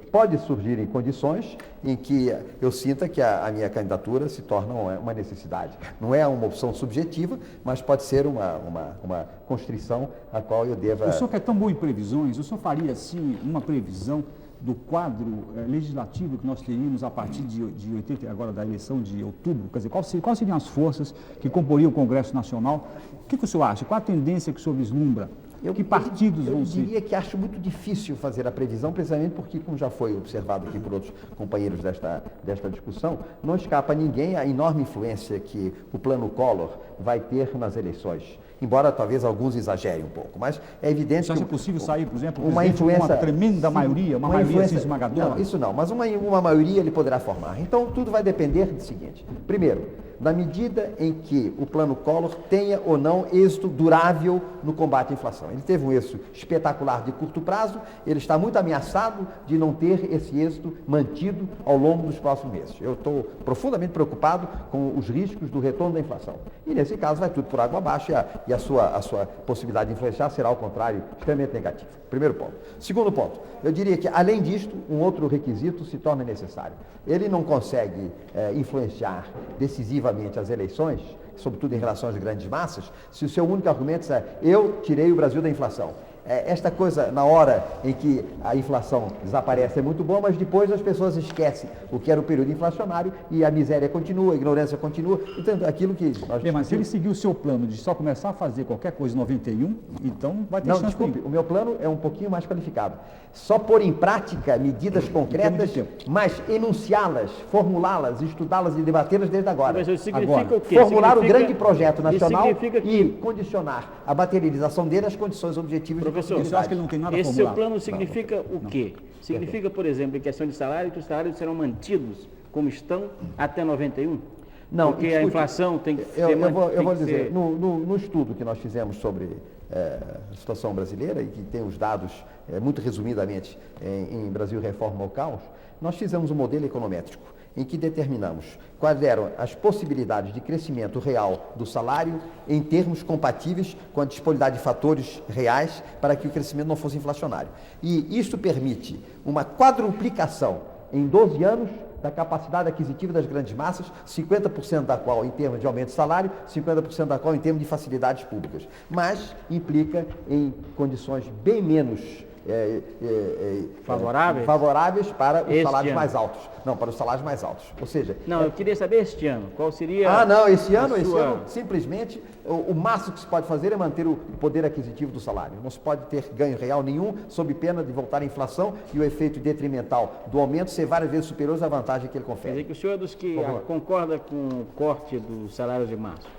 pode surgir em condições em que eu sinta que a minha candidatura se torna uma necessidade. Não é uma opção subjetiva, mas pode ser uma constrição a qual eu deva... O senhor que é tão bom em previsões, o senhor faria, assim, uma previsão do quadro legislativo que nós teríamos a partir de 80, agora da eleição de outubro? Quer dizer, quais seriam as forças que comporiam o Congresso Nacional? O que o senhor acha? Qual a tendência que o senhor vislumbra? Que partidos vão ser? Eu diria que acho muito difícil fazer a previsão, precisamente porque, como já foi observado aqui por outros companheiros desta discussão, não escapa a ninguém a enorme influência que o plano Collor vai ter nas eleições. Embora talvez alguns exagerem um pouco, mas é evidente que... Você acha possível sair, por exemplo, uma influência, uma tremenda maioria, uma maioria assim, esmagadora? Não, isso não, mas uma maioria ele poderá formar. Então, tudo vai depender do seguinte. Primeiro, na medida em que o plano Collor tenha ou não êxito durável no combate à inflação. Ele teve um êxito espetacular de curto prazo, ele está muito ameaçado de não ter esse êxito mantido ao longo dos próximos meses. Eu estou profundamente preocupado com os riscos do retorno da inflação. E, nesse caso, vai tudo por água abaixo e a sua possibilidade de influenciar será, ao contrário, extremamente negativa. Primeiro ponto. Segundo ponto, eu diria que, além disto, um outro requisito se torna necessário. Ele não consegue influenciar decisivamente as eleições, sobretudo em relação às grandes massas, se o seu único argumento é: eu tirei o Brasil da inflação. Esta coisa, na hora em que a inflação desaparece, é muito bom, mas depois as pessoas esquecem o que era o período inflacionário e a miséria continua, a ignorância continua. Então, aquilo que nós... Mas se ele seguir o seu plano de só começar a fazer qualquer coisa em 91, então vai ter Não, chance. desculpe, o meu plano é um pouquinho mais qualificado. Só pôr em prática medidas concretas, mas enunciá-las, formulá-las, estudá-las e debatê-las desde agora. Mas isso significa o quê? Formular o grande projeto nacional e condicionar a materialização dele às condições objetivas de Professor, você acha que ele não tem nada esse formulado? seu plano significa o quê? Significa, por exemplo, em questão de salário, que os salários serão mantidos como estão até 91? Não, porque a inflação tem que ser... Eu vou dizer, no estudo que nós fizemos sobre a situação brasileira, e que tem os dados muito resumidamente em Brasil Reforma ao Caos, nós fizemos um modelo econométrico em que determinamos quais eram as possibilidades de crescimento real do salário em termos compatíveis com a disponibilidade de fatores reais para que o crescimento não fosse inflacionário. E isso permite uma quadruplicação em 12 anos da capacidade aquisitiva das grandes massas, 50% da qual em termos de aumento de salário, 50% da qual em termos de facilidades públicas. Mas implica em condições bem menos favoráveis para os salários mais altos. Não, para os salários mais altos. Ou seja... Não, eu queria saber este ano. Qual seria... Esse ano, simplesmente, o máximo que se pode fazer é manter o poder aquisitivo do salário. Não se pode ter ganho real nenhum, sob pena de voltar à inflação e o efeito detrimental do aumento ser várias vezes superior à vantagem que ele confere. Quer dizer que o senhor é dos que concorda com o corte dos salários de março?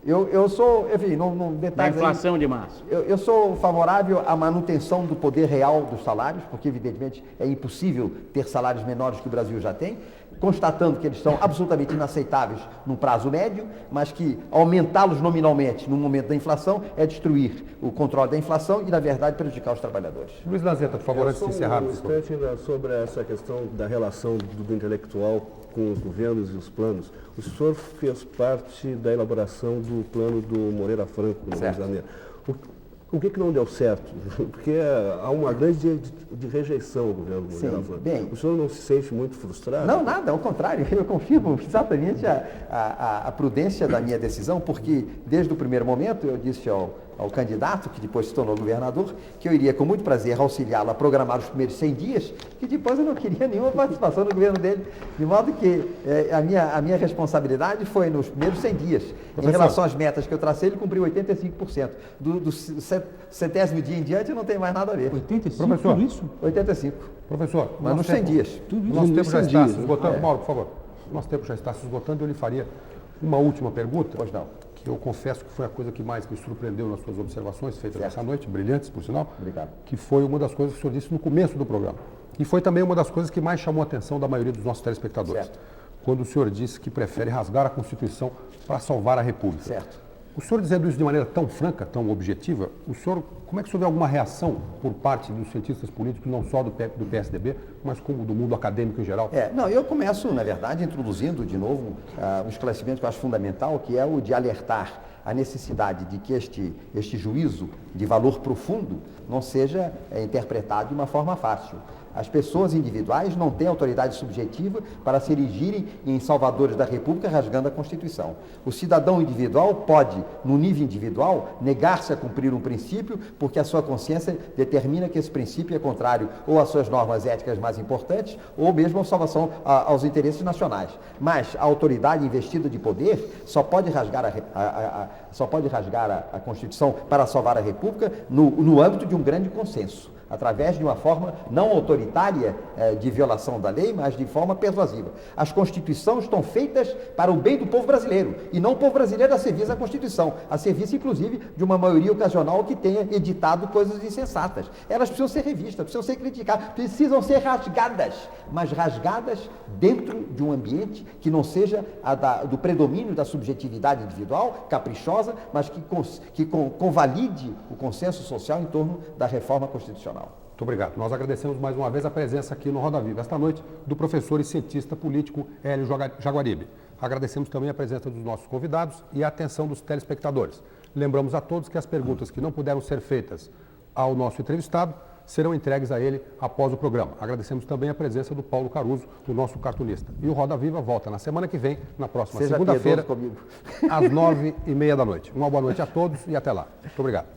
Eu sou, enfim, não detalhes. Da inflação de março. Eu sou favorável à manutenção do poder real dos salários, porque, evidentemente, é impossível ter salários menores que o Brasil já tem. constatando que eles são absolutamente inaceitáveis num prazo médio, mas que aumentá-los nominalmente no momento da inflação é destruir o controle da inflação e, na verdade, prejudicar os trabalhadores. Luiz Lanzetta, por favor, antes de encerrar. Um instante ainda sobre essa questão da relação do intelectual com os governos e os planos. O senhor fez parte da elaboração do plano do Moreira Franco no Rio de Janeiro. O que não deu certo? Porque há uma grande de rejeição ao governo Moreira Franco. Bem, o senhor não se sente muito frustrado? Não, nada, ao contrário, eu confirmo exatamente a prudência da minha decisão, porque desde o primeiro momento eu disse ao candidato, que depois se tornou governador, que eu iria com muito prazer auxiliá-lo a programar os primeiros 100 dias, que depois eu não queria nenhuma participação no governo dele, de modo que a minha responsabilidade foi nos primeiros 100 dias. Professor, em relação às metas que eu tracei, ele cumpriu 85%. Do centésimo dia em diante, eu não tenho mais nada a ver. 85%? Professor, Tudo isso? 85%. Professor, mas nos 100 dias. Nosso tempo já está se esgotando. Mauro, por favor. Nosso tempo já está se esgotando. Eu lhe faria uma última pergunta. Pois não. Que eu confesso que foi a coisa que mais me surpreendeu nas suas observações feitas essa noite, brilhantes, por sinal. Obrigado. Que foi uma das coisas que o senhor disse no começo do programa. E foi também uma das coisas que mais chamou a atenção da maioria dos nossos telespectadores. Certo. Quando o senhor disse que prefere rasgar a Constituição para salvar a República. Certo. O senhor dizendo isso de maneira tão franca, tão objetiva, como é que o senhor vê alguma reação por parte dos cientistas políticos, não só do PSDB, mas como do mundo acadêmico em geral? Eu começo, na verdade, introduzindo de novo um esclarecimento que eu acho fundamental, que é o de alertar a necessidade de que este juízo de valor profundo não seja interpretado de uma forma fácil. As pessoas individuais não têm autoridade subjetiva para se erigirem em salvadores da República rasgando a Constituição. O cidadão individual pode, no nível individual, negar-se a cumprir um princípio porque a sua consciência determina que esse princípio é contrário ou às suas normas éticas mais importantes ou mesmo à salvação aos interesses nacionais. Mas a autoridade investida de poder só pode rasgar a Constituição para salvar a República no âmbito de um grande consenso, através de uma forma não autoritária de violação da lei, mas de forma persuasiva. As Constituições estão feitas para o bem do povo brasileiro, e não o povo brasileiro a serviço da Constituição, a serviço, inclusive, de uma maioria ocasional que tenha editado coisas insensatas. Elas precisam ser revistas, precisam ser criticadas, precisam ser rasgadas, mas rasgadas dentro de um ambiente que não seja do predomínio da subjetividade individual, caprichosa, mas que convalide o consenso social em torno da reforma constitucional. Muito obrigado. Nós agradecemos mais uma vez a presença aqui no Roda Viva esta noite do professor e cientista político Hélio Jaguaribe. Agradecemos também a presença dos nossos convidados e a atenção dos telespectadores. Lembramos a todos que as perguntas que não puderam ser feitas ao nosso entrevistado serão entregues a ele após o programa. Agradecemos também a presença do Paulo Caruso, o nosso cartunista. E o Roda Viva volta na semana que vem, na próxima segunda-feira, às 9h30 da noite. Uma boa noite a todos e até lá. Muito obrigado.